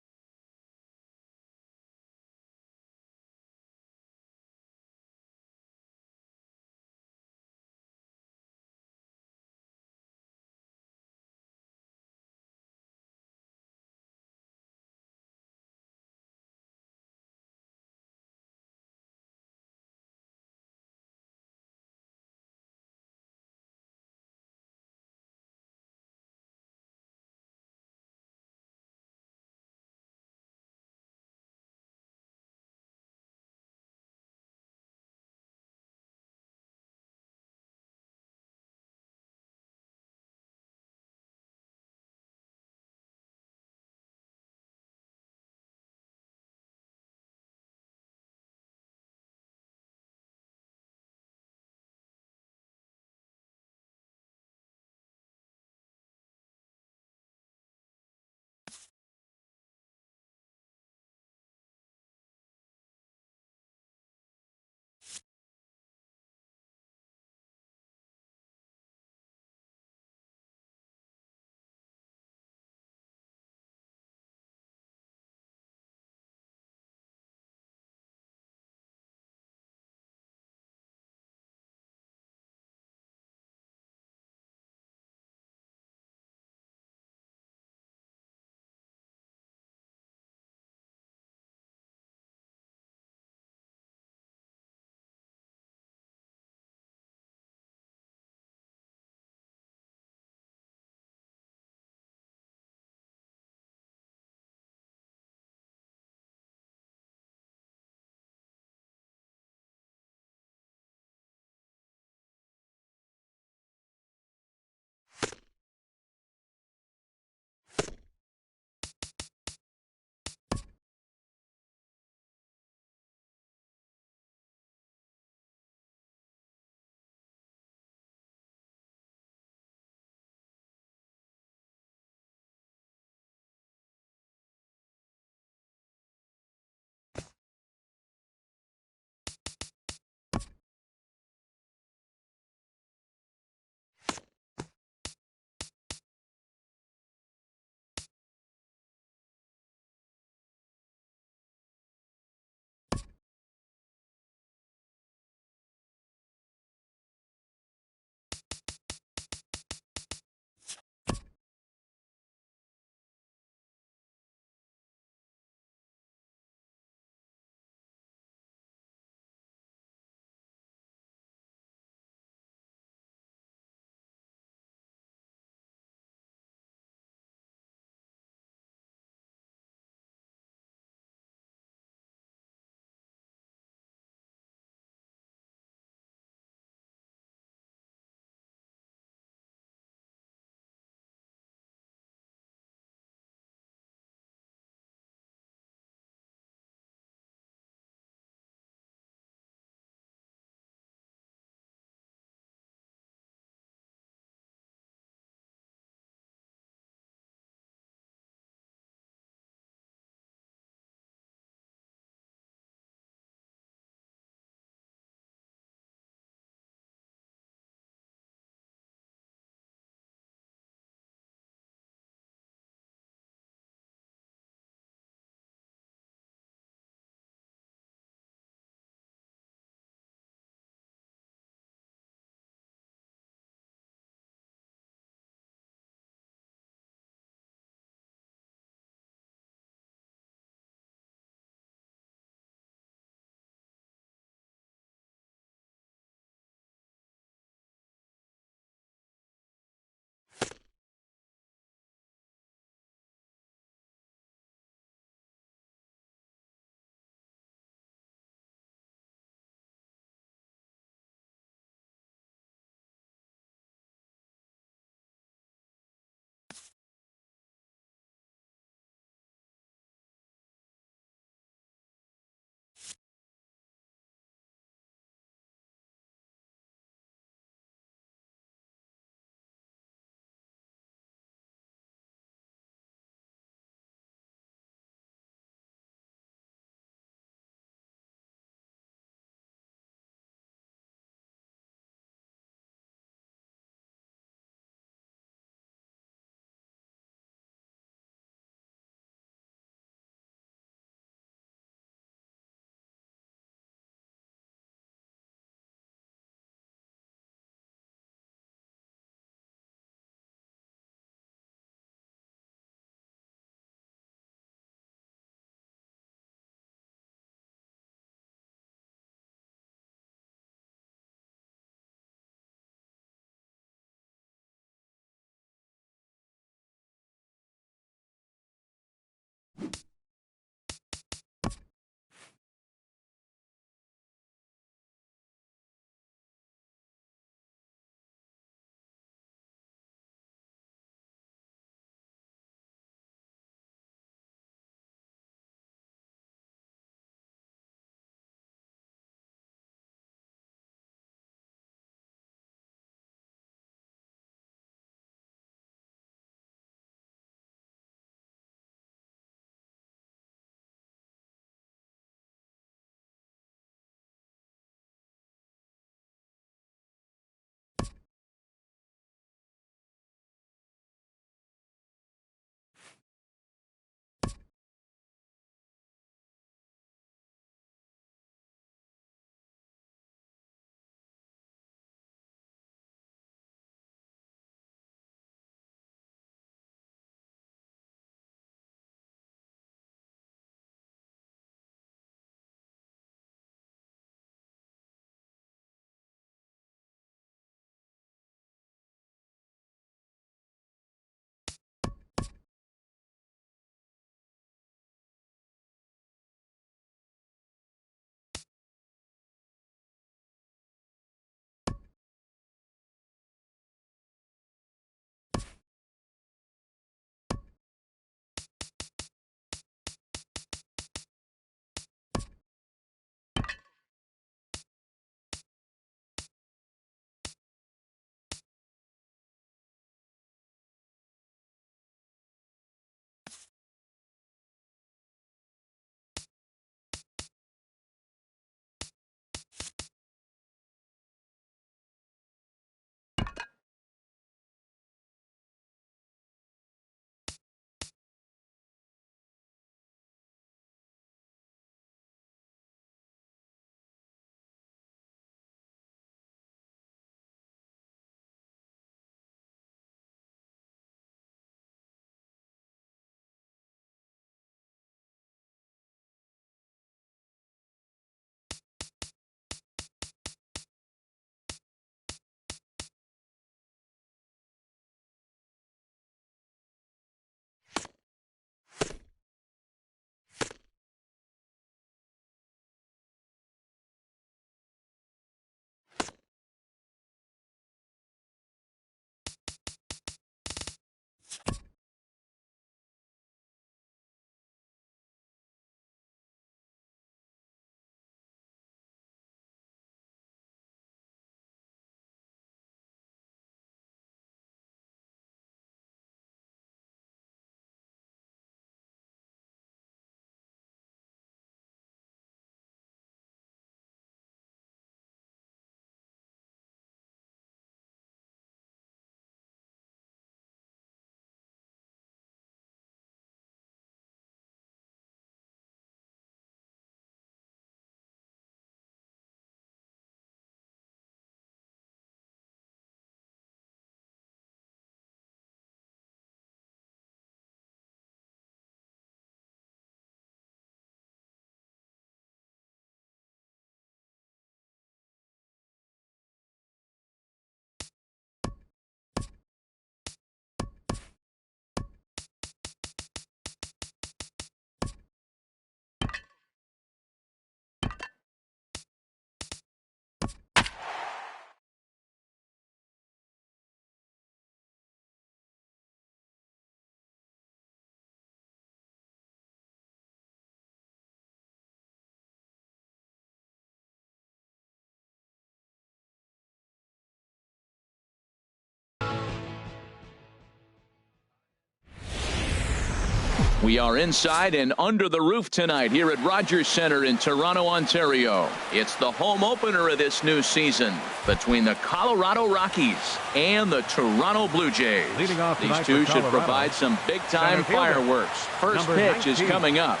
Speaker 1: We are inside and under the roof tonight here at Rogers Centre in Toronto, Ontario. It's the home opener of this new season between the Colorado Rockies and the Toronto Blue Jays.
Speaker 4: Leading off
Speaker 1: These
Speaker 4: tonight
Speaker 1: two
Speaker 4: for
Speaker 1: should
Speaker 4: Colorado,
Speaker 1: provide some big-time
Speaker 4: center fielder,
Speaker 1: fireworks. First
Speaker 4: number
Speaker 1: pitch
Speaker 4: 19.
Speaker 1: is coming up.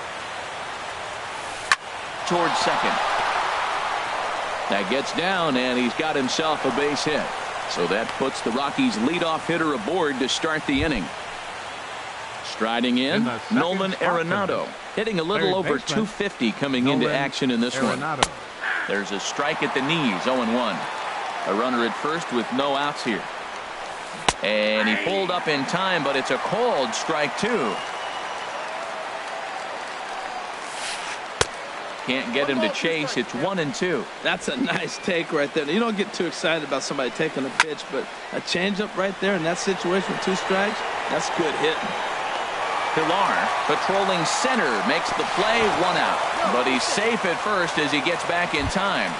Speaker 1: Towards second. That gets down, and he's got himself a base hit. So that puts the Rockies' leadoff hitter aboard to start the inning. Striding in, Nolan Arenado, hitting a little over 250 coming into action in this one. There's a strike at the knees, 0-1. A runner at first with no outs here. And he pulled up in time, but it's a called strike two. Can't get him to chase. It's 1-2.
Speaker 2: That's a nice take right there. You don't get too excited about somebody taking a pitch, but a changeup right there in that situation with 2 strikes, that's good hitting.
Speaker 1: Pilar patrolling center makes the play, 1 out. But he's safe at first as he gets back in time.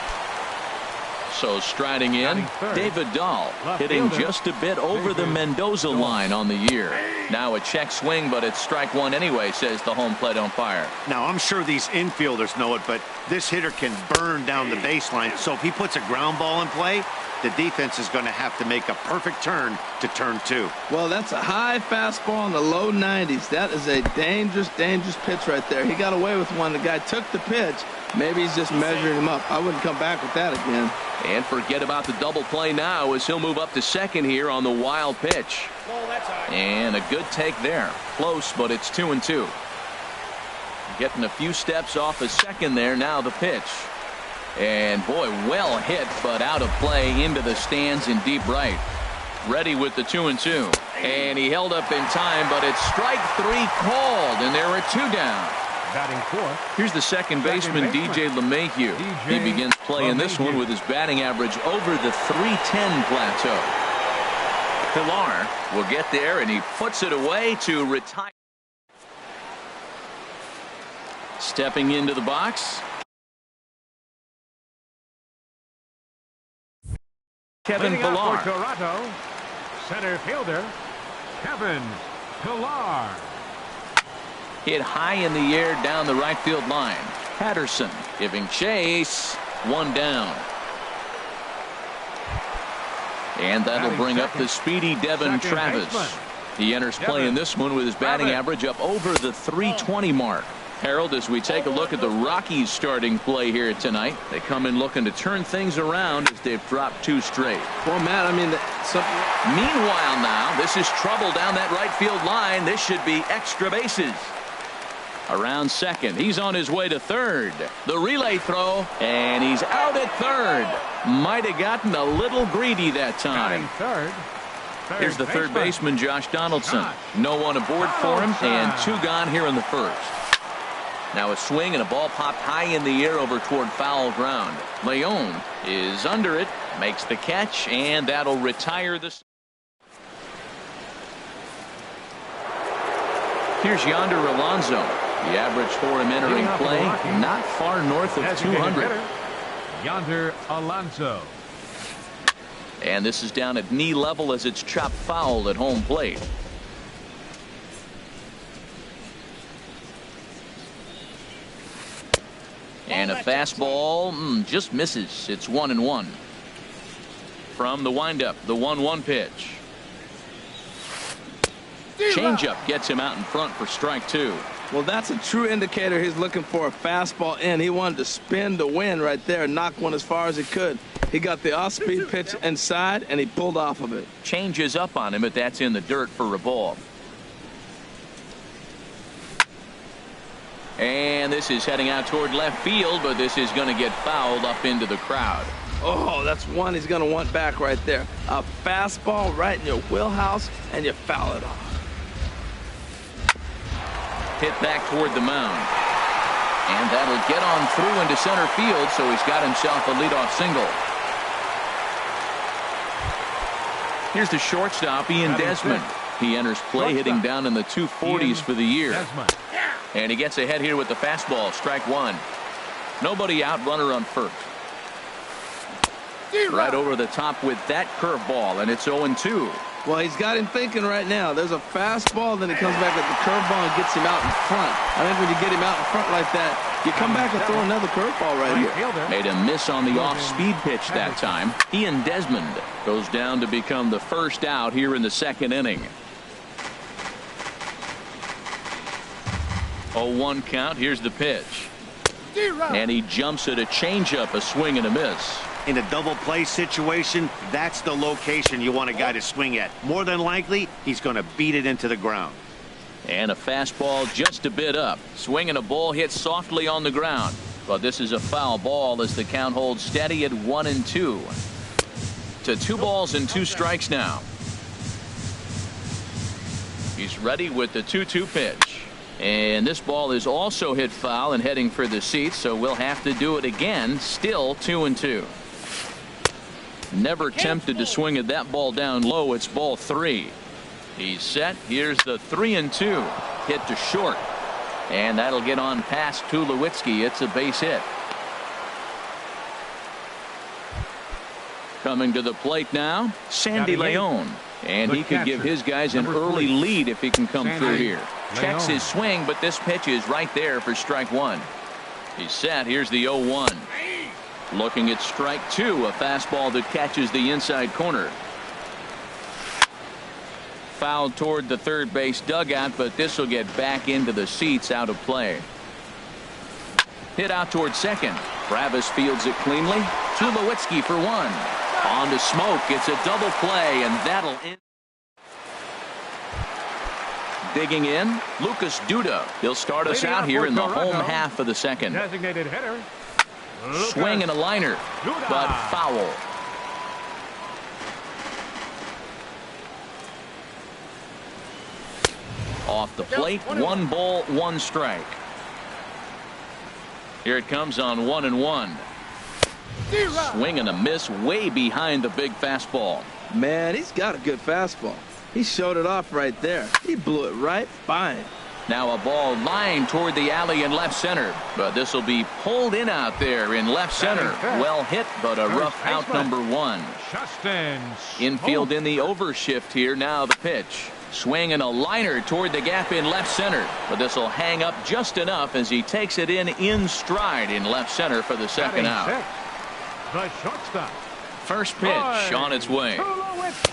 Speaker 1: So striding in, David Dahl hitting just a bit over the Mendoza line on the year. Now a check swing, but it's strike 1 anyway, says the home plate umpire.
Speaker 5: Now, I'm sure these infielders know it, but this hitter can burn down the baseline. So if he puts a ground ball in play, the defense is going to have to make a perfect turn to turn 2.
Speaker 2: Well, that's a high fastball in the low 90s. That is a dangerous, dangerous pitch right there. He got away with one. The guy took the pitch. Maybe he's just measuring him up. I wouldn't come back with that again.
Speaker 1: And forget about the double play now as he'll move up to second here on the wild pitch. And a good take there. Close, but it's 2-2. Getting a few steps off a second there. Now the pitch. And boy, well hit, but out of play into the stands in deep right. Ready with the 2-2. And he held up in time, but it's strike 3 called, and there are 2 down.
Speaker 4: Batting 4th.
Speaker 1: Here's the second baseman, DJ LeMahieu. He begins play in this one with his batting average over the 310 plateau. Pilar will get there, and he puts it away to retire. Stepping into the box, Kevin
Speaker 4: Leading off
Speaker 1: Pilar.
Speaker 4: for Toronto, center fielder Kevin Pilar.
Speaker 1: Hit high in the air down the right field line. Patterson giving chase. 1 down. And that'll bring up the speedy Devin Travis. He enters play in this one with his batting average up over the 320 mark. Harold, as we take a look at the Rockies starting play here tonight, they come in looking to turn things around as they've dropped 2 straight.
Speaker 2: Well, Matt, I mean,
Speaker 1: Meanwhile now, this is trouble down that right field line. This should be extra bases. Around second, he's on his way to third. The relay throw, and he's out at third. Might have gotten a little greedy that time. Here's the third baseman, Josh Donaldson. No one aboard for him, and 2 gone here in the first. Now a swing and a ball popped high in the air over toward foul ground. Leon is under it, makes the catch, and that'll retire this. Here's Yonder Alonso. The average for him entering play, not far north of 200.
Speaker 4: Yonder Alonso.
Speaker 1: And this is down at knee level as it's chopped foul at home plate. And a fastball just misses. It's 1-1. From the windup, the 1-1 pitch. Changeup gets him out in front for strike 2.
Speaker 2: well, that's a true indicator he's looking for a fastball in. He wanted to spin to win right there, knock one as far as he could. He got the off-speed pitch inside, and he pulled off of it.
Speaker 1: Changes up on him, but that's in the dirt for a ball. And this is heading out toward left field, but this is going to get fouled up into the crowd.
Speaker 2: Oh, that's one he's going to want back right there. A fastball right in your wheelhouse, and you foul it off.
Speaker 1: Hit back toward the mound. And that'll get on through into center field, so he's got himself a leadoff single. Here's the shortstop, Ian Desmond. He enters play hitting down in the 240s for the year. And he gets ahead here with the fastball, strike one. Nobody out, runner on first. Right over the top with that curveball, and it's 0-2.
Speaker 2: Well, he's got him thinking right now. There's a fastball, then he comes back with the curveball and gets him out in front. I think when you get him out in front like that, you come back and throw another curveball right here.
Speaker 1: Made a miss on the off-speed pitch that time. Ian Desmond goes down to become the first out here in the second inning. 0-1 count. Here's the pitch. And he jumps at a changeup, a swing and a miss.
Speaker 5: In a double play situation, that's the location you want a guy to swing at. More than likely, he's going to beat it into the ground.
Speaker 1: And a fastball just a bit up. Swinging a ball hit softly on the ground. But this is a foul ball as the count holds steady at 1-2. To 2 balls and 2 strikes now. He's ready with the 2-2 pitch. And this ball is also hit foul and heading for the seats, so we'll have to do it again. Still 2-2. Never tempted to swing at that ball down low. It's ball 3. He's set. Here's the 3-2. Hit to short. And that'll get on past Tulowitzki. It's a base hit. Coming to the plate now, Sandy Leon. And he could give his guys an early lead if he can come through here. Checks his swing, but this pitch is right there for strike 1. He's set. Here's the 0-1. Looking at strike 2, a fastball that catches the inside corner. Fouled toward the third base dugout, but this will get back into the seats out of play. Hit out toward second. Travis fields it cleanly. Tulowitzki for 1. On to Smoke. It's a double play, and that'll end. Digging in, Lucas Duda. He'll start us out here in the home half of the second.
Speaker 4: Designated hitter.
Speaker 1: Swing and a liner, but foul. Off the plate, 1 ball, 1 strike. Here it comes on 1-1. Swing and a miss way behind the big fastball.
Speaker 2: Man, he's got a good fastball. He showed it off right there. He blew it right by him.
Speaker 1: Now a ball lined toward the alley in left center, but this will be pulled in out there in left center. Well hit, but a rough out number 1. Infield in the overshift here. Now the pitch. Swing and a liner toward the gap in left center, but this will hang up just enough as he takes it in stride in left center for the second out.
Speaker 4: The shortstop.
Speaker 1: First pitch on its way.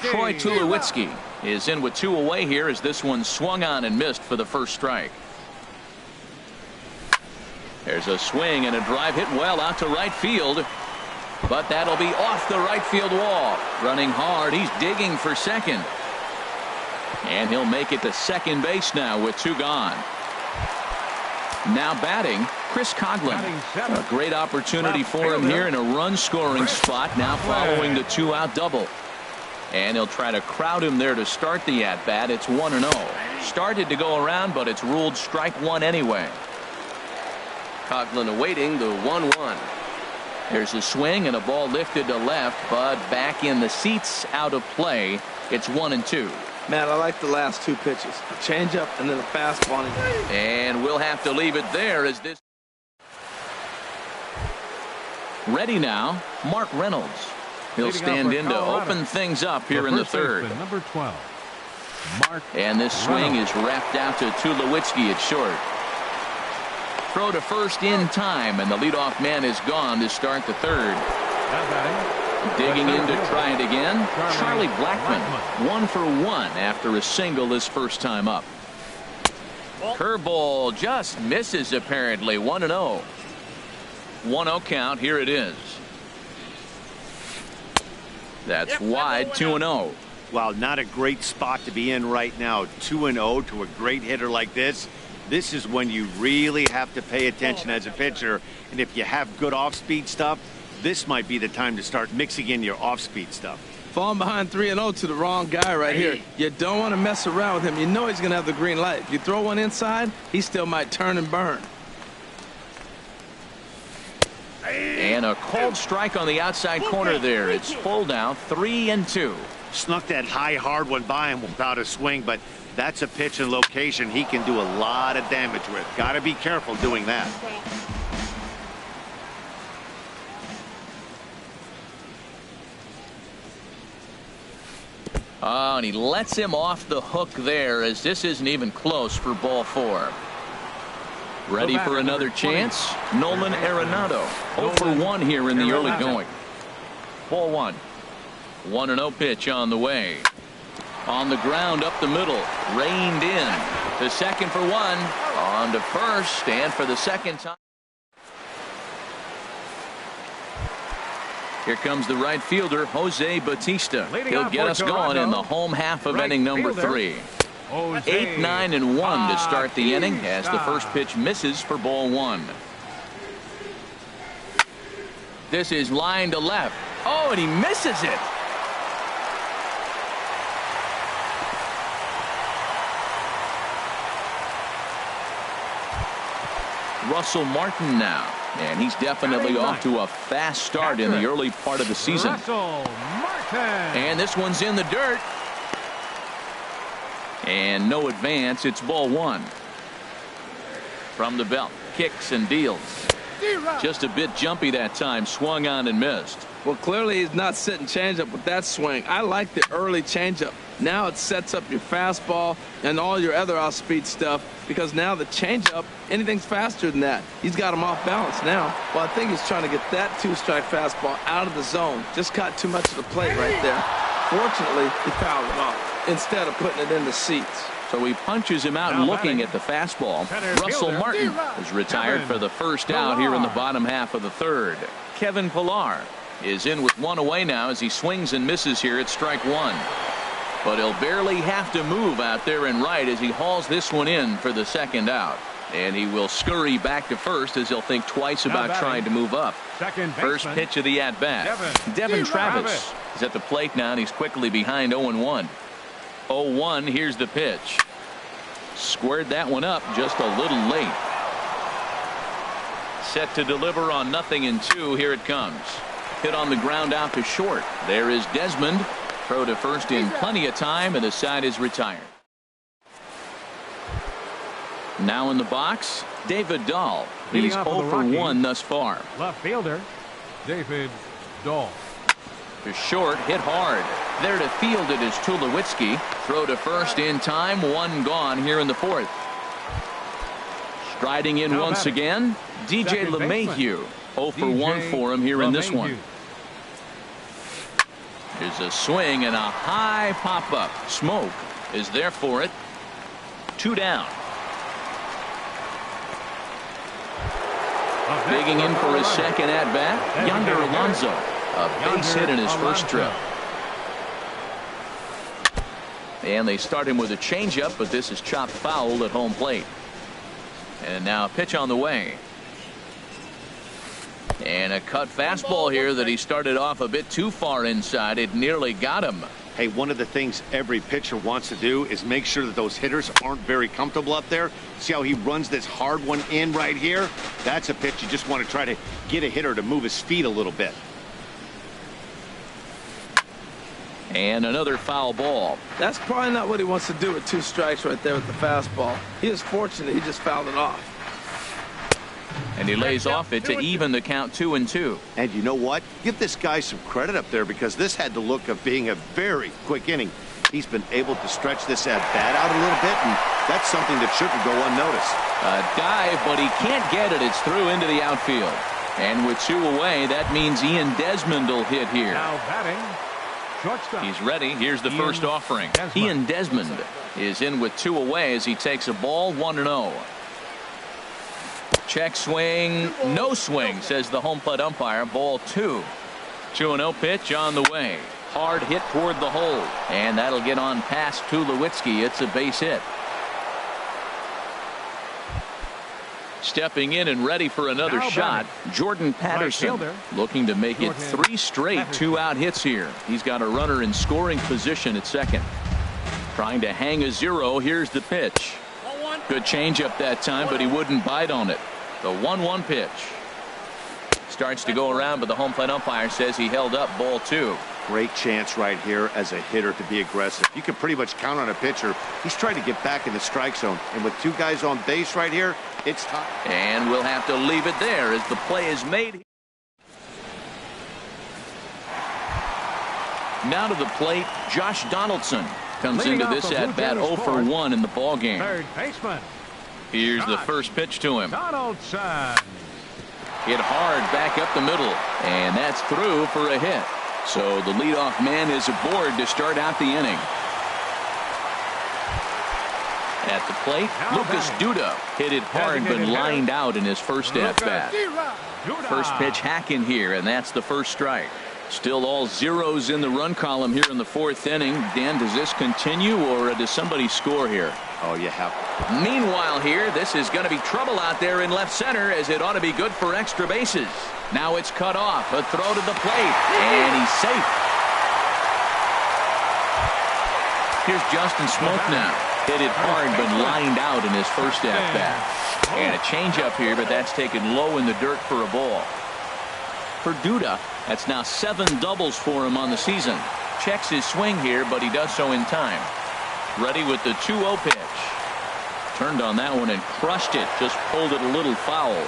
Speaker 1: Troy Tulowitzki is in with 2 away here as this one swung on and missed for the first strike. There's a swing and a drive hit well out to right field, but that'll be off the right field wall. Running hard, he's digging for second, and he'll make it to second base now with 2 gone. Now batting, Chris Coughlin. A great opportunity for him here in a run-scoring spot now following the 2-out double. And he'll try to crowd him there to start the at-bat. It's 1-0. Started to go around, but it's ruled strike 1 anyway. Coughlin awaiting the 1-1. There's a swing and a ball lifted to left, but back in the seats out of play. It's 1-2.
Speaker 2: Man, I like the last 2 pitches. A changeup and then a fastball.
Speaker 1: And we'll have to leave it there as this. Ready now, Mark Reynolds. He'll stand in to open things up here in the third.
Speaker 4: Number 12. Mark.
Speaker 1: And this swing is wrapped out to Tulowitzki at short. Throw to first in time, and the leadoff man is gone to start the third. Digging in to try it again, Charlie Blackmon. 1 for 1 after a single his first time up. Curveball just misses apparently. 1-0. 1-0 count. Here it is. That's wide. 2-0.
Speaker 5: Well, not a great spot to be in right now. 2-0 to a great hitter like this. This is when you really have to pay attention as a pitcher. And if you have good off-speed stuff, this might be the time to start mixing in your off-speed stuff.
Speaker 2: Falling behind 3-0 to the wrong guy right here. You don't want to mess around with him. You know he's going to have the green light. If you throw one inside, he still might turn and burn.
Speaker 1: And a called strike on the outside corner there. It's full now, 3-2.
Speaker 5: Snuck that high, hard one by him without a swing, but that's a pitch and location he can do a lot of damage with. Got to be careful doing that.
Speaker 1: Oh, and he lets him off the hook there, as this isn't even close for ball 4. Ready for another chance? Nolan Arenado. 0 for 1 here in the early going. Ball 1. 1-0 pitch on the way. On the ground up the middle. Reined in. To second for 1. On to first. And for the second time. Here comes the right fielder, Jose Bautista. He'll get us going in the home half of inning number 3. 8, 9, and 1 to start the inning as the first pitch misses for ball 1. This is line to left. Oh, and he misses it. Russell Martin now, and he's definitely off to a fast start in the early part of the season. And this one's in the dirt. And no advance. It's ball 1. From the belt, kicks and deals. Just a bit jumpy that time. Swung on and missed.
Speaker 2: Well, clearly he's not sitting changeup with that swing. I like the early changeup. Now it sets up your fastball and all your other off-speed stuff, because now the changeup, anything's faster than that. He's got him off balance now. Well, I think he's trying to get that 2-strike fastball out of the zone. Just caught too much of the plate right there. Fortunately, he fouled it off instead of putting it in the seats.
Speaker 1: So he punches him out looking at the fastball. Russell Martin is retired for the first out here in the bottom half of the 3rd. Kevin Pillar is in with 1 away now as he swings and misses here at strike 1. But he'll barely have to move out there in right as he hauls this one in for the second out. And he will scurry back to first as he'll think twice about trying to move up. First pitch of the at-bat. Devin Travis is at the plate now, and he's quickly behind 0-1. 0-1, here's the pitch. Squared that one up just a little late. Set to deliver on 0-2. Here it comes. Hit on the ground out to short. There is Desmond. Throw to first in plenty of time, and the side is retired. Now in the box, David Dahl. He's 0 for 1 thus far.
Speaker 4: Left fielder, David Dahl.
Speaker 1: To short, hit hard. There to field it is Tulowitzki. Throw to first in time, 1 gone here in the 4th. Striding in once again, DJ LeMahieu. 0 for 1 for him here in this one. There's a swing and a high pop-up. Smoke is there for it. 2 down. Digging in for his second at-bat, Yonder Alonso. A base hit in his first trip. And they start him with a changeup, but this is chopped foul at home plate. And now a pitch on the way. And a cut fastball here that he started off a bit too far inside. It nearly got him.
Speaker 5: Hey, one of the things every pitcher wants to do is make sure that those hitters aren't very comfortable up there. See how he runs this hard one in right here? That's a pitch you just want to try to get a hitter to move his feet a little bit.
Speaker 1: And another foul ball.
Speaker 2: That's probably not what he wants to do with 2 strikes right there with the fastball. He is fortunate he just fouled it off.
Speaker 1: And he lays off it to even the count 2-2.
Speaker 5: And you know what? Give this guy some credit up there, because this had the look of being a very quick inning. He's been able to stretch this at bat out a little bit, and that's something that shouldn't go unnoticed.
Speaker 1: A dive, but he can't get it. It's through into the outfield. And with 2 away, that means Ian Desmond will hit here.
Speaker 4: Now batting, shortstop.
Speaker 1: He's ready. Here's the first offering. Ian Desmond is in with 2 away as he takes a ball, 1-0. Check swing, no swing, says the home plate umpire. Ball 2. 2-0 pitch on the way. Hard hit toward the hole, and that'll get on past Tulowitzki. It's a base hit. Stepping in and ready for another shot, Jordan Patterson, looking to make it 3 straight 2-out hits here. He's got a runner in scoring position at second. Trying to hang a 0. Here's the pitch. Good changeup that time, but he wouldn't bite on it. The 1-1 pitch. Starts to go around, but the home plate umpire says he held up. Ball 2.
Speaker 5: Great chance right here as a hitter to be aggressive. You can pretty much count on a pitcher. He's trying to get back in the strike zone. And with 2 guys on base right here, it's time.
Speaker 1: And we'll have to leave it there as the play is made. Now to the plate, Josh Donaldson comes
Speaker 4: Leading
Speaker 1: into
Speaker 4: off
Speaker 1: this
Speaker 4: the
Speaker 1: at bat
Speaker 4: Blue
Speaker 1: 0
Speaker 4: Jays
Speaker 1: for
Speaker 4: fourth,
Speaker 1: 1 in the ball game.
Speaker 4: Third baseman
Speaker 1: Here's the
Speaker 4: Josh
Speaker 1: first pitch to him.
Speaker 4: Donaldson.
Speaker 1: Hit hard back up the middle, and that's through for a hit. So the leadoff man is aboard to start out the inning. At the plate,
Speaker 4: Now
Speaker 1: Lucas
Speaker 4: batting.
Speaker 1: Duda hit it hard but
Speaker 4: Designated
Speaker 1: lined
Speaker 4: hitter.
Speaker 1: out in his first at bat.
Speaker 4: Duda.
Speaker 1: First pitch hacking here, and that's the first strike. Still all zeros in the run column here in the fourth inning. Dan, does this continue, or does somebody score here?
Speaker 5: Oh, you have to.
Speaker 1: Meanwhile here, this is going to be trouble out there in left center, as it ought to be good for extra bases. Now it's cut off. A throw to the plate, and he's safe. Here's Justin Smoke now. Hit it hard but lined out in his first at bat. And a changeup here, but that's taken low in the dirt for a ball. For Duda, that's now 7 doubles for him on the season. Checks his swing here, but he does so in time. Ready with the 2-0 pitch. Turned on that one and crushed it. Just pulled it a little foul.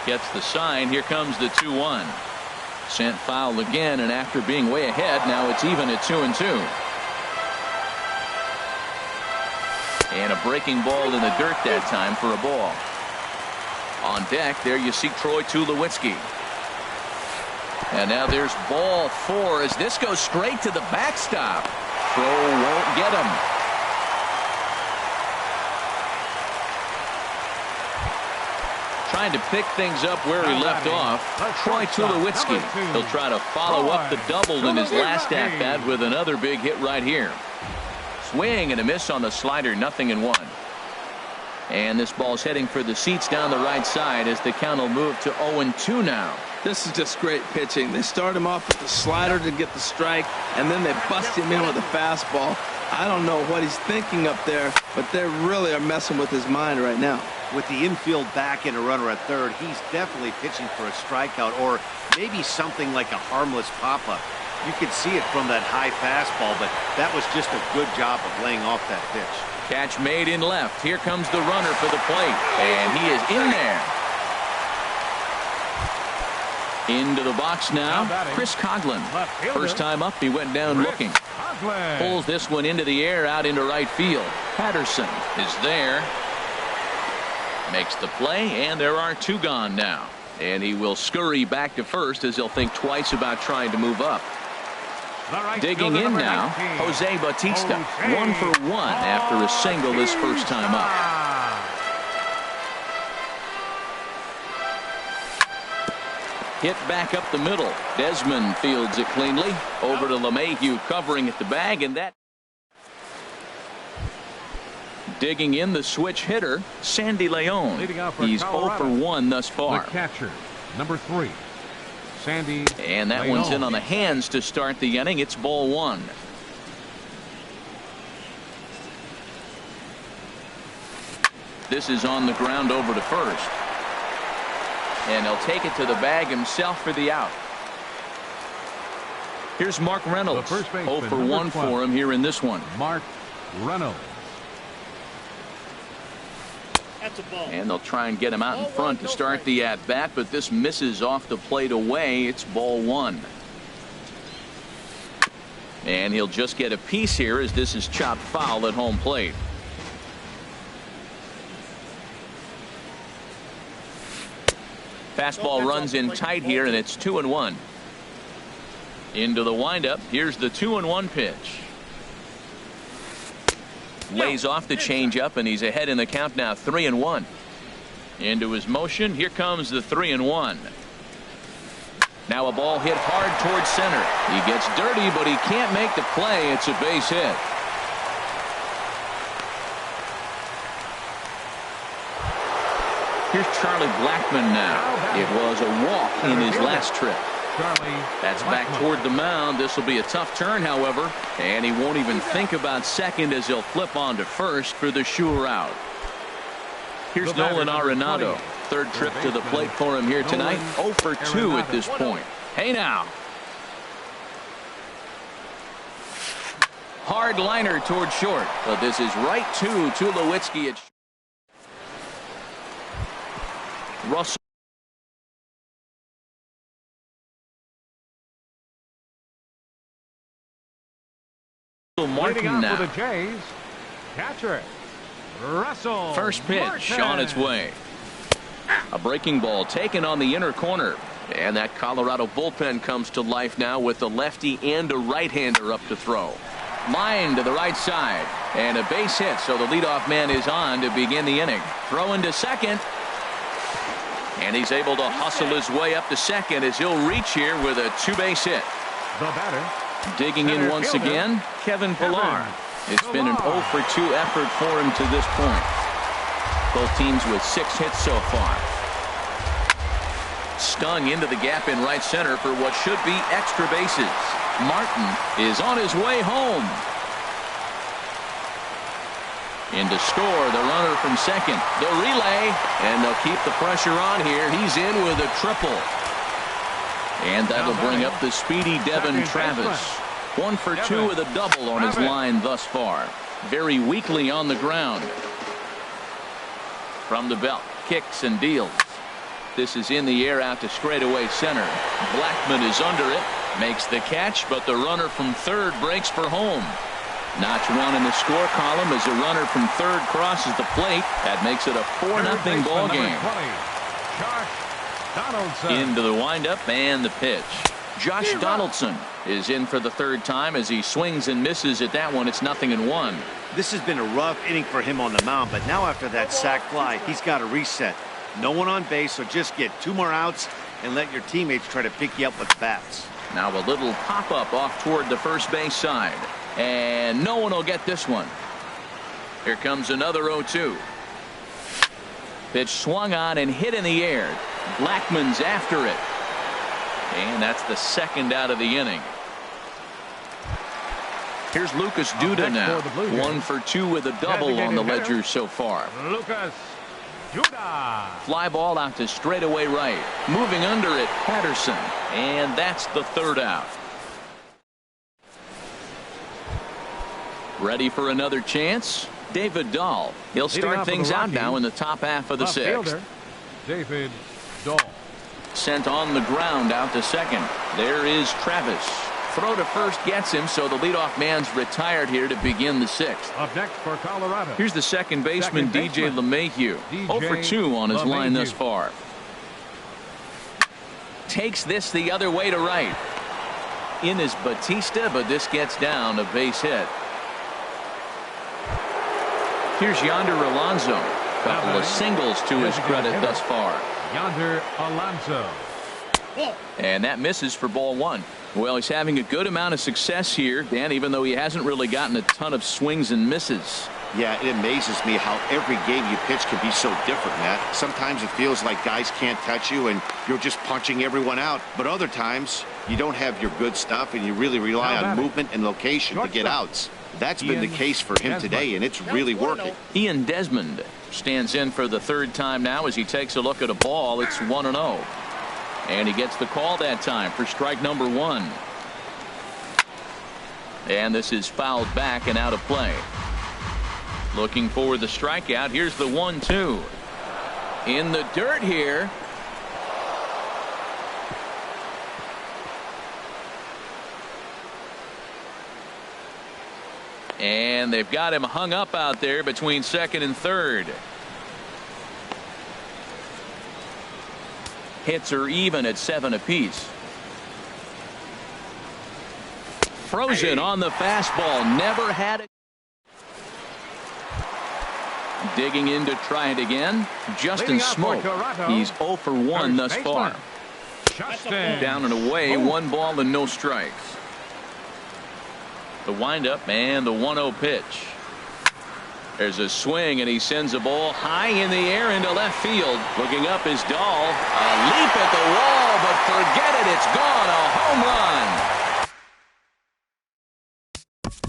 Speaker 1: Gets the sign. Here comes the 2-1. Sent foul again, and after being way ahead, now it's even at 2-2. And a breaking ball in the dirt that time for a ball. On deck, there you see Troy Tulowitzki. And now there's ball 4 as this goes straight to the backstop. Crow won't get him. Trying to pick things up where he left off. Troy Tulowitzki. He'll try to follow up the double in his last at bat with another big hit right here. Swing and a miss on the slider, 0-1. And this ball's heading for the seats down the right side as the count will move to 0-2 now.
Speaker 2: This is just great pitching. They start him off with the slider to get the strike, and then they bust him in with a fastball. I don't know what he's thinking up there, but they really are messing with his mind right now.
Speaker 5: With the infield back and a runner at third, he's definitely pitching for a strikeout or maybe something like a harmless pop-up. You could see it from that high fastball, but that was just a good job of laying off that pitch.
Speaker 1: Catch made in left. Here comes the runner for the plate, and he is in there. Into the box now, Chris Coughlin. First time up, he went down looking. Pulls this one into the air out into right field. Patterson is there. Makes the play, and there are 2 gone now. And he will scurry back to first as he'll think twice about trying to move up. Digging in now, Jose Bautista. 1 for 1 after a single his first time up. Hit back up the middle. Desmond fields it cleanly. Over to LeMahieu covering at the bag, and that. Digging in the switch hitter, Sandy Leon. He's 0 for 1 thus far.
Speaker 4: The catcher, number 3, Sandy.
Speaker 1: And that one's in on the hands to start the inning. It's ball 1. This is on the ground over to first. And he'll take it to the bag himself for the out. Here's Mark Reynolds. 0 for 1 for him here in this one.
Speaker 4: Mark Reynolds.
Speaker 3: That's a ball.
Speaker 1: And they'll try and get him out in front to start the at-bat, but this misses off the plate away. It's ball 1. And he'll just get a piece here as this is chopped foul at home plate. Fastball runs in tight here, and it's 2-1. Into the windup. Here's the 2-1 pitch. Lays off the changeup, and he's ahead in the count now, 3-1. Into his motion. Here comes the 3-1. Now a ball hit hard towards center. He gets dirty, but he can't make the play. It's a base hit. Here's Charlie Blackmon now. It was a walk in his last trip. That's back toward the mound. This will be a tough turn, however, and he won't even think about second as he'll flip on to first for the sure out. Here's Nolan Arenado. Third trip to the plate for him here tonight. 0 for 2 at this point. Hey now. Hard liner toward short, but this is right to Tulowitzki. Russell. Martin
Speaker 4: Leading
Speaker 1: now.
Speaker 4: out for the Jays, catcher Russell.
Speaker 1: First pitch
Speaker 4: Martin.
Speaker 1: on its way. A breaking ball taken on the inner corner. And that Colorado bullpen comes to life now with a lefty and a right-hander up to throw. Line to the right side. And a base hit, so the leadoff man is on to begin the inning. Throw into second. And he's able to hustle his way up to second as he'll reach here with a two-base hit.
Speaker 4: The batter.
Speaker 1: Digging in once
Speaker 4: fielder,
Speaker 1: again, Kevin Pillar. It's been an 0 for 2 effort for him to this point. Both teams with 6 hits so far. Stung into the gap in right center for what should be extra bases. Martin is on his way home. In to score, the runner from second. The relay, and they'll keep the pressure on here. He's in with a triple. And that'll bring up the speedy Devin Travis. 1 for 2 with a double on his line thus far. Very weakly on the ground. From the belt, kicks and deals. This is in the air out to straightaway center. Blackman is under it, makes the catch, but the runner from third breaks for home. Notch 1 in the score column as a runner from third crosses the plate. That makes it a 4-0 ball game. Into the windup and the pitch. Josh Donaldson is in for the third time as he swings and misses at that one. It's 0-1.
Speaker 5: This has been a rough inning for him on the mound, but now after that sac fly, he's got to reset. No one on base, so just get 2 more outs and let your teammates try to pick you up with bats.
Speaker 1: Now a little pop-up off toward the first base side. And no one will get this one. Here comes another 0-2. Pitch swung on and hit in the air. Blackman's after it. And that's the second out of the inning. Here's Lucas Duda now. 1 for 2 with a double on the ledger so far.
Speaker 4: Lucas Duda.
Speaker 1: Fly ball out to straightaway right. Moving under it, Patterson. And that's the third out. Ready for another chance? David Dahl. He'll start things out now in the top half of the sixth.
Speaker 4: David Dahl.
Speaker 1: Sent on the ground out to second. There is Travis. Throw to first gets him, so the leadoff man's retired here to begin the sixth.
Speaker 4: Up next for Colorado.
Speaker 1: Here's the second baseman, DJ LeMahieu. 0 for 2 on his line thus far. Takes this the other way to right. In is Batista, but this gets down a base hit. Here's Yonder Alonso. Couple of singles to his credit thus far.
Speaker 4: Yonder Alonso.
Speaker 1: And that misses for ball 1. Well, he's having a good amount of success here, Dan, even though he hasn't really gotten a ton of swings and misses.
Speaker 5: Yeah, it amazes me how every game you pitch can be so different, Matt. Sometimes it feels like guys can't touch you and you're just punching everyone out. But other times you don't have your good stuff and you really rely on movement and location to get outs. That's been the case for him today, and it's really working.
Speaker 1: Ian Desmond stands in for the third time now as he takes a look at a ball. It's 1-0. And he gets the call that time for strike number 1. And this is fouled back and out of play. Looking for the strikeout. Here's the 1-2. In the dirt here. And they've got him hung up out there between second and third. Hits are even at 7 apiece. Frozen on the fastball. Never had it. Digging in to try it again. Justin Smoke. He's 0 for 1 thus far. Down and away. 1 ball and no strikes. The windup and the 1-0 pitch. There's a swing and he sends a ball high in the air into left field. Looking up is Dahl. A leap at the wall, but forget it. It's gone. A home run.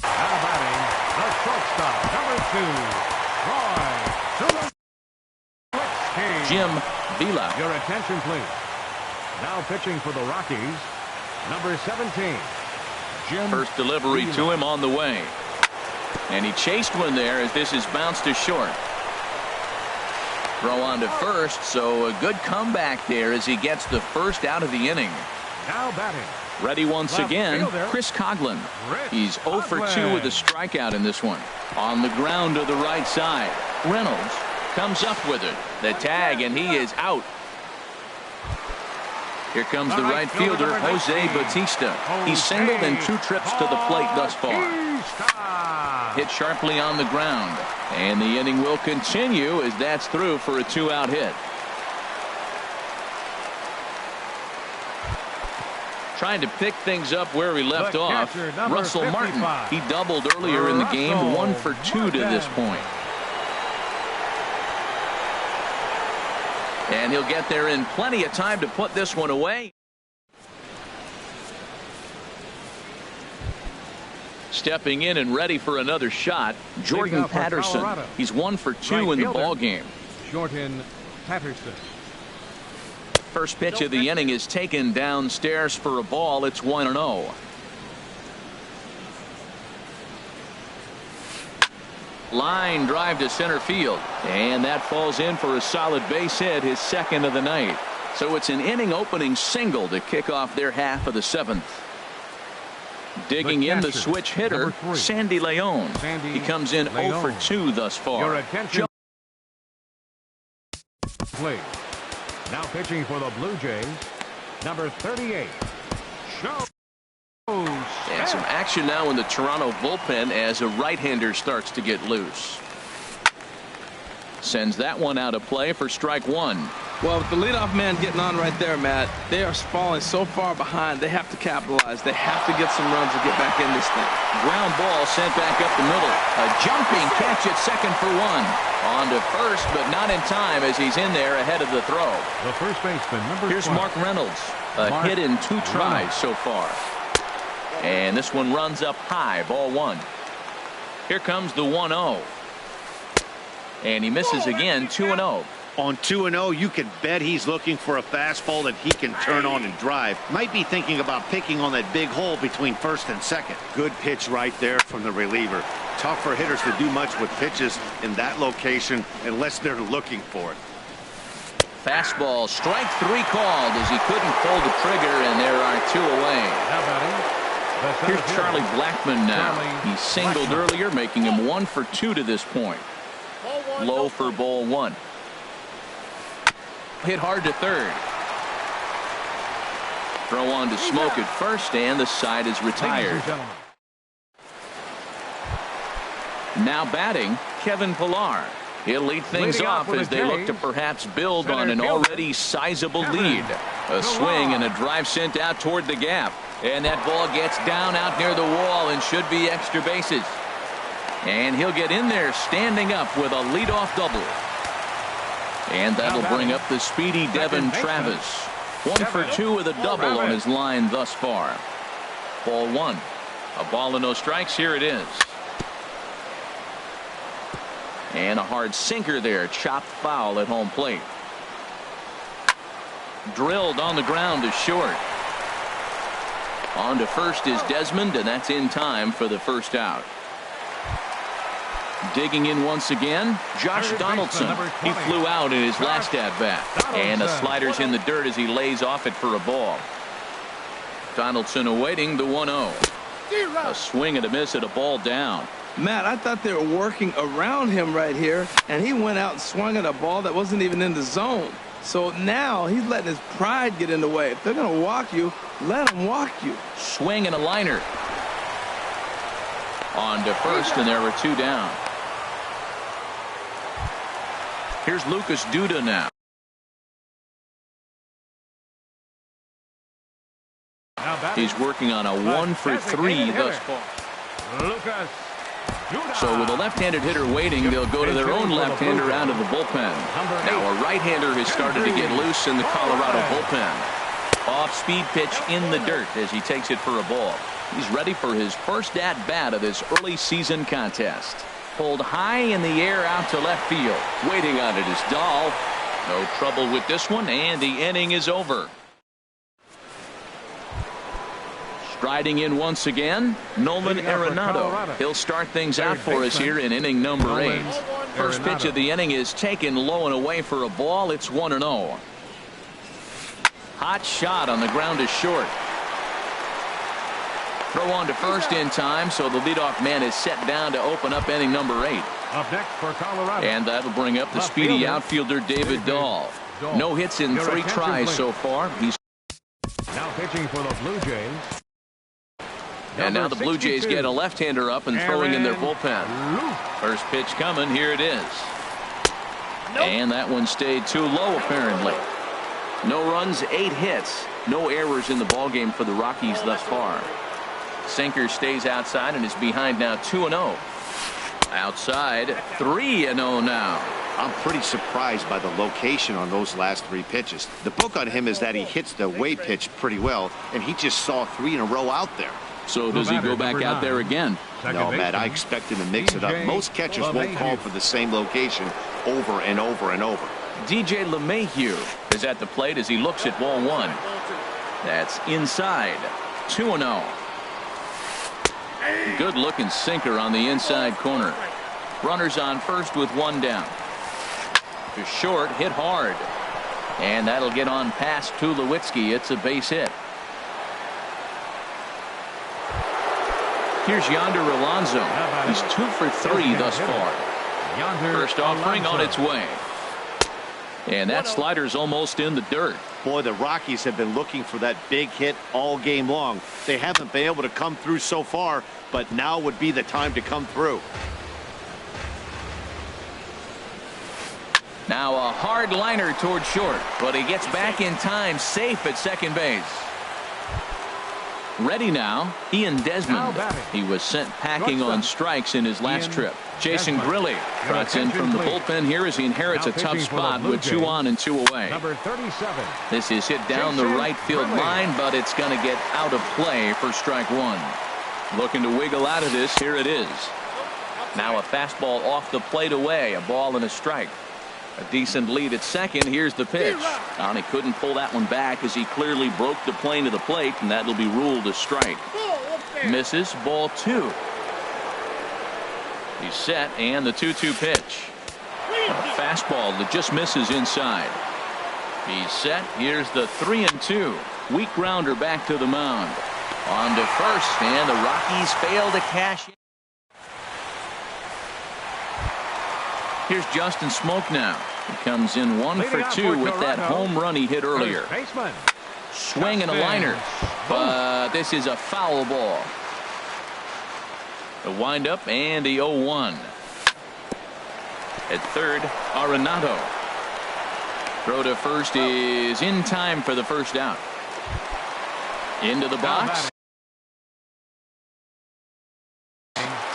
Speaker 4: Now batting, the shortstop, number 2, Roy.
Speaker 1: Jim Vila.
Speaker 4: Your attention, please. Now pitching for the Rockies, number 17. Jim
Speaker 1: First delivery to him on the way. And he chased one there as this is bounced to short. Throw on to first, so a good comeback there as he gets the first out of the inning.
Speaker 4: Now batting,
Speaker 1: Ready once again, Chris Coughlin. He's 0 for 2 with a strikeout in this one. On the ground to the right side. Reynolds comes up with it. The tag, and he is out. Here comes the right fielder, Jose Bautista. He's singled in 2 trips to the plate thus far. Hit sharply on the ground. And the inning will continue as that's through for a 2-out hit. Trying to pick things up where he left off. Russell Martin. He doubled earlier in the game. 1 for 2 to this point. And he'll get there in plenty of time to put this one away. Stepping in and ready for another shot, Jordan Patterson. He's 1 for 2 in the ball game.
Speaker 4: Jordan Patterson.
Speaker 1: First pitch of the inning is taken downstairs for a ball. It's 1-0. Line drive to center field, and that falls in for a solid base hit, his second of the night. So it's an inning opening single to kick off their half of the 7th. Digging in the switch hitter, Sandy Leon. He comes in 0 for 2 thus far.
Speaker 4: Your attention, please. Now pitching for the Blue Jays, number 38.
Speaker 1: And some action now in the Toronto bullpen as a right-hander starts to get loose. Sends that one out of play for strike 1.
Speaker 2: Well, with the leadoff man getting on right there, Matt, they are falling so far behind. They have to capitalize. They have to get some runs to get back in this thing.
Speaker 1: Ground ball sent back up the middle. A jumping catch at second for 1. On to first, but not in time as he's in there ahead of the throw.
Speaker 4: The first baseman, number 12.
Speaker 1: Here's Mark Reynolds. A hit in 2 tries so far. And this one runs up high, ball 1. Here comes the 1-0. And he misses again, 2-0.
Speaker 5: On 2-0, you can bet he's looking for a fastball that he can turn on and drive. Might be thinking about picking on that big hole between first and second. Good pitch right there from the reliever. Tough for hitters to do much with pitches in that location unless they're looking for it.
Speaker 1: Fastball, strike 3 called as he couldn't pull the trigger, and there are 2 away.
Speaker 4: How about him?
Speaker 1: Here's Charlie Blackmon now. He singled earlier, making him 1 for 2 to this point. Low for ball 1. Hit hard to third. Throw on to Smoke at first, and the side is retired. Now batting, Kevin Pillar. He'll lead things off as they look to perhaps build on an already sizable lead. A swing and a drive sent out toward the gap. And that ball gets down out near the wall and should be extra bases. And he'll get in there standing up with a leadoff double. And that'll bring up the speedy Devin Travis. 1 for 2 with a double on his line thus far. Ball 1. A ball and no strikes. Here it is. And a hard sinker there. Chopped foul at home plate. Drilled on the ground to short. On to first is Desmond, and that's in time for the first out. Digging in once again, Josh Donaldson. He flew out in his last at-bat. And a slider's in the dirt as he lays off it for a ball. Donaldson awaiting the 1-0. A swing and a miss at a ball down.
Speaker 2: Matt, I thought they were working around him right here, and he went out and swung at a ball that wasn't even in the zone. So now he's letting his pride get in the way. If they're going to walk you, let them walk you.
Speaker 1: Swing and a liner. On to first, and there were 2 down. Here's Lucas Duda now. He's working on a 1 for 3 thus far.
Speaker 4: Lucas.
Speaker 1: So with a left-handed hitter waiting, they'll go to their own left-hander out of the bullpen. Now a right-hander has started to get loose in the Colorado bullpen. Off-speed pitch in the dirt as he takes it for a ball. He's ready for his first at-bat of this early season contest. Pulled high in the air out to left field. Waiting on it is Dahl. No trouble with this one, and the inning is over. Striding in once again, Nolan Arenado. He'll start things out for us here in inning number 8. First pitch of the inning is taken low and away for a ball. It's 1-0. Hot shot on the ground is short. Throw on to first in time, so the leadoff man is set down to open up inning number 8.
Speaker 4: Up next for Colorado.
Speaker 1: And that'll bring up the speedy outfielder David Dahl. No hits in 3 tries so far. He's
Speaker 4: now pitching for the Blue Jays.
Speaker 1: And now the Blue Jays get a left-hander up and throwing in their bullpen. First pitch coming. Here it is. And that one stayed too low, apparently. No runs, 8 hits. No errors in the ballgame for the Rockies thus far. Sinker stays outside and is behind now 2-0. Outside 3-0 now.
Speaker 5: I'm pretty surprised by the location on those last 3 pitches. The book on him is that he hits the away pitch pretty well, and he just saw 3 in a row out there.
Speaker 1: So does he go back out there again?
Speaker 5: No, Matt, I expect him to mix it up. Most catchers won't call for the same location over and over and over.
Speaker 1: DJ LeMahieu is at the plate as he looks at ball 1. That's inside. 2-0. Good looking sinker on the inside corner. Runners on first with 1 down. To short, hit hard. And that'll get on past Tulowitzki. It's a base hit. Here's Yonder Alonso. He's 2 for 3 thus far. First offering on its way. And that slider's almost in the dirt.
Speaker 5: Boy, the Rockies have been looking for that big hit all game long. They haven't been able to come through so far, but now would be the time to come through.
Speaker 1: Now a hard liner toward short, but he gets back in time, safe at second base. Ready now, Ian Desmond. He was sent packing on strikes in his last trip. Jason Grilli trots in from the bullpen here as he inherits a tough spot with 2 on and 2 away.
Speaker 4: Number 37.
Speaker 1: This is hit down the right field line, but it's going to get out of play for strike 1. Looking to wiggle out of this. Here it is. Now a fastball off the plate away. A ball and a strike. A decent lead at second. Here's the pitch. And he couldn't pull that one back as he clearly broke the plane of the plate, and that'll be ruled a strike. Misses. Ball 2. He's set, and the 2-2 pitch. A fastball that just misses inside. He's set. Here's the 3-2. Weak grounder back to the mound. On to first, and the Rockies fail to cash in. Here's Justin Smoke now. He comes in 1 for 2 with that home run he hit earlier. Swing and a liner, but this is a foul ball. The windup and the 0-1. At third, Arenado. Throw to first is in time for the first out. Into the box.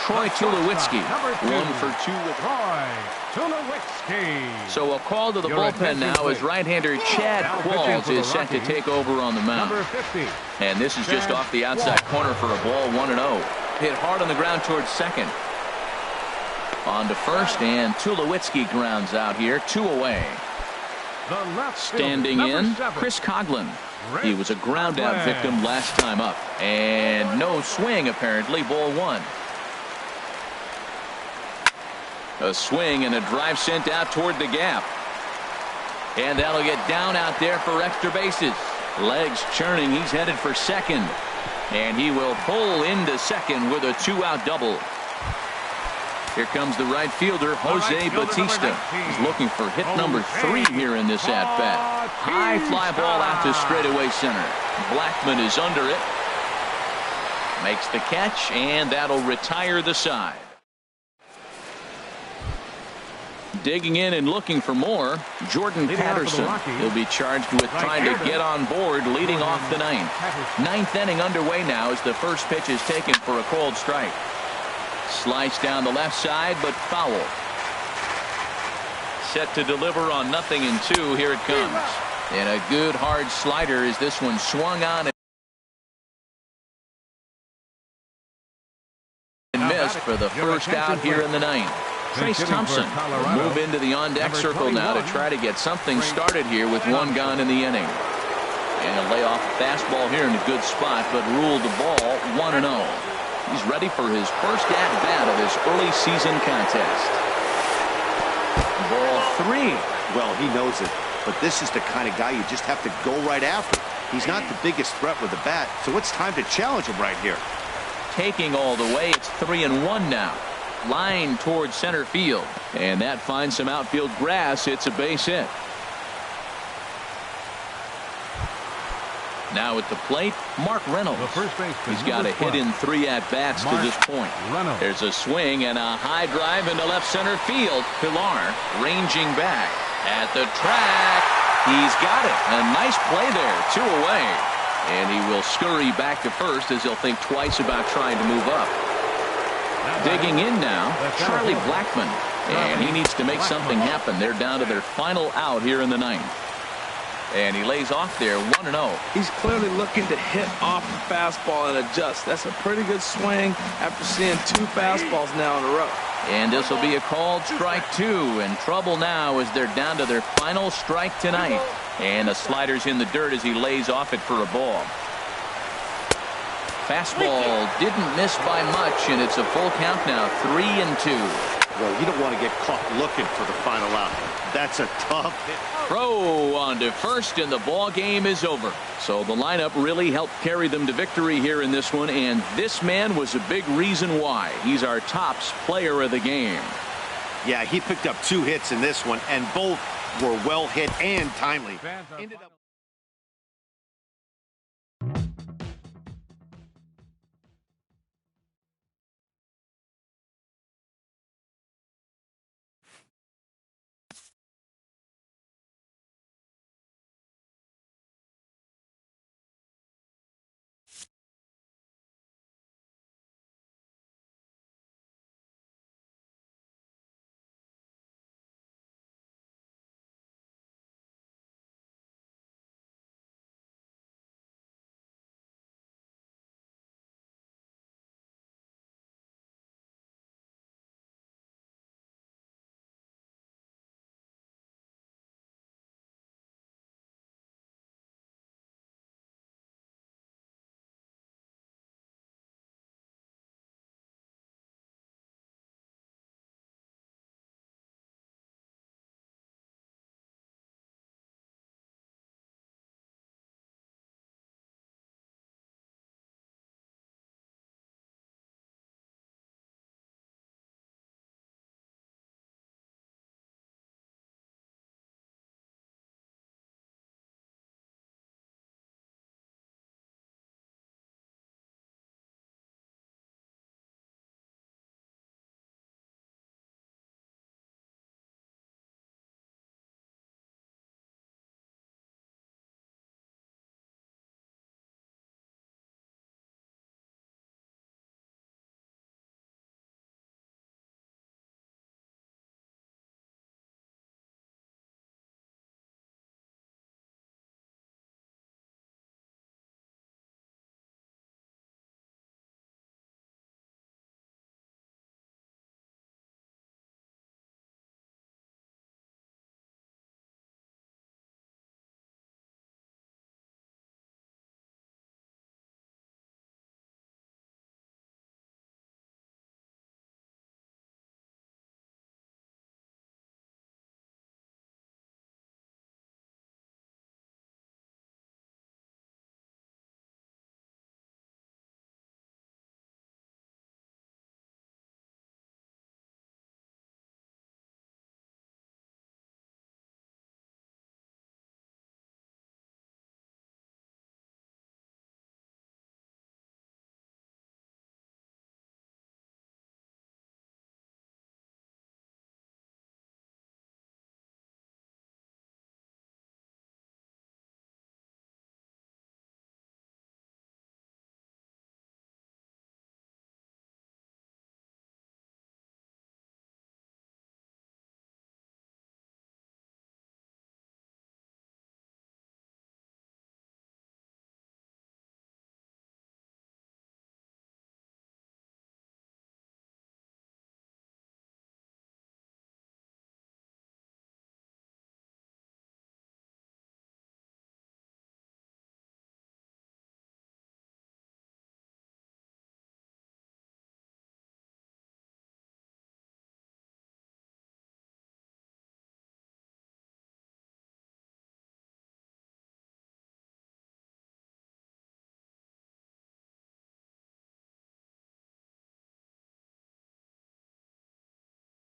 Speaker 1: Troy Tulowitzki, 1 for 2 with
Speaker 4: Tulowitzki.
Speaker 1: So a call to the bullpen now as right-hander Chad Qualls is set to take over on the mound. And this is just off the outside corner for a ball, 1-0. Hit hard on the ground towards second. On to first, and Tulowitzki grounds out here, 2 away. Standing in, Chris Coghlan. He was a ground-out victim last time up. And no swing, apparently, ball 1. A swing and a drive sent out toward the gap. And that'll get down out there for extra bases. Legs churning. He's headed for second. And he will pull into second with a 2-out double. Here comes the right fielder, Jose Bautista. He's looking for hit number 3 here in this at-bat. High fly ball out to straightaway center. Blackman is under it. Makes the catch, and that'll retire the side. Digging in and looking for more, Jordan Patterson. He'll be charged with trying to get on board leading off the 9th. 9th inning underway now as the first pitch is taken for a called strike. Sliced down the left side, but foul. Set to deliver on 0-2. Here it comes. And a good hard slider as this one swung on and missed for the first out here in the 9th. Trace Thompson will move into the on-deck circle now to try to get something started here with 1 gone in the inning. And a layoff fastball here in a good spot, but ruled the ball 1-0. He's ready for his first at-bat of this early season contest. Ball 3.
Speaker 5: Well, he knows it, but this is the kind of guy you just have to go right after. He's not the biggest threat with the bat, so it's time to challenge him right here.
Speaker 1: taking all the way. It's 3-1 now. Line towards center field, and that finds some outfield grass. It's a base hit. Now at the plate, Mark Reynolds. He's got a hit in 3 at-bats to this point. There's a swing and a high drive into left center field. Pilar ranging back at the track. He's got it. A nice play there. 2 away. And he will scurry back to first as he'll think twice about trying to move up. Digging in now, Charlie Blackmon. And he needs to make something happen. They're down to their final out here in the 9th. And he lays off there, 1-0.
Speaker 2: He's clearly looking to hit off the fastball and adjust. That's a pretty good swing after seeing 2 fastballs now in a row.
Speaker 1: And this will be a called strike 2. In trouble now as they're down to their final strike tonight. And the slider's in the dirt as he lays off it for a ball. Fastball didn't miss by much, and it's a full count now, 3-2.
Speaker 5: Well, you don't want to get caught looking for the final out. That's a tough hit.
Speaker 1: Throw on to first, and the ball game is over. So the lineup really helped carry them to victory here in this one, and this man was a big reason why. He's our tops player of the game.
Speaker 5: Yeah, he picked up 2 hits in this one, and both were well hit and timely.